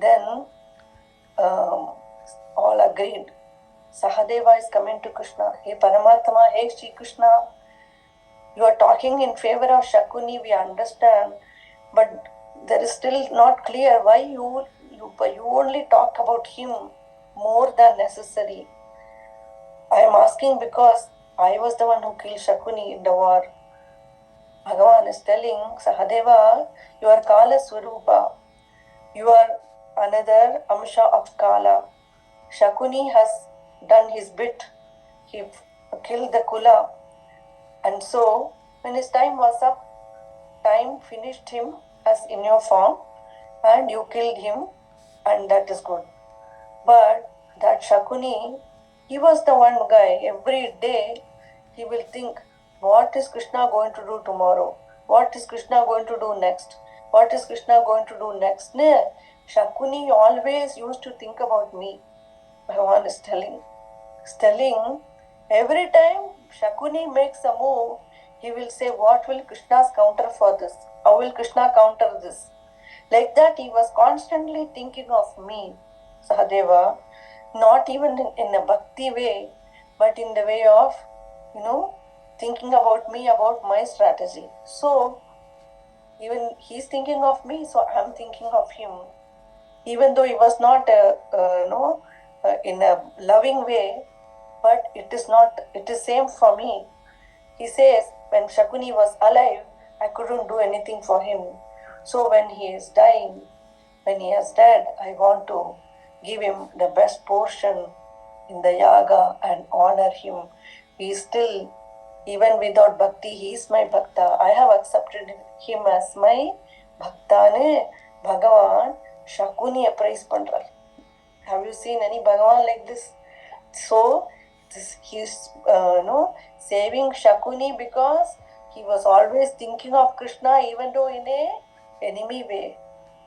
Then all agreed. Sahadeva is coming to Krishna. Hey Paramatma, hey Shri Krishna, You are talking in favor of Shakuni, we understand, but there is still not clear why you only talk about him more than necessary. I am asking because I was the one who killed Shakuni in the war. Bhagavan is telling Sahadeva, you are Kala Swarupa. You are another Amsha of Kala. Shakuni has done his bit. He killed the Kula. And so, when his time was up, time finished him as in your form, and you killed him, and that is good. But that Shakuni, he was the one guy, every day he will think, what is Krishna going to do tomorrow? What is Krishna going to do next? What is Krishna going to do next? No, Shakuni always used to think about me. Bhagavan is telling. Every time Shakuni makes a move, he will say, what will Krishna's counter for this? How will Krishna counter this? Like that, he was constantly thinking of me, Sahadeva, not even in a bhakti way, but in the way of, thinking about me, about my strategy. So, even he's thinking of me, so I'm thinking of him. Even though he was not, in a loving way, but it is same for me. He says, when Shakuni was alive, I couldn't do anything for him. So when he is dying, when he is dead, I want to give him the best portion in the yaga and honor him. He is still, even without bhakti, he is my bhakta. I have accepted him as my bhaktane. Bhagavan Shakuni praise pandrar. Have you seen any Bhagavan like this? So, he is saving Shakuni because he was always thinking of Krishna, even though in a enemy way.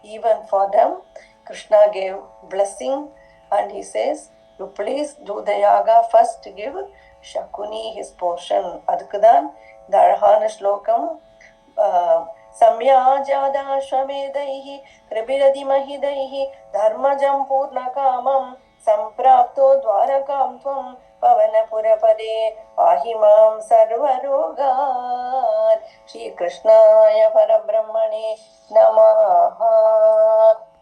Even for them, Krishna gave blessing, and he says, you please do the yaga first, give Shakuni his portion. Adkudan, the Arhana Shlokam, Samyajadashvamedaih, Kribiradimahidaihi, Dharmajam Purnakamam, Samprapto Dwarakam Tvam, Pavanapurapade, Ahimam Sarvarogan. Shri Krishnaya Parabrahmane Namah.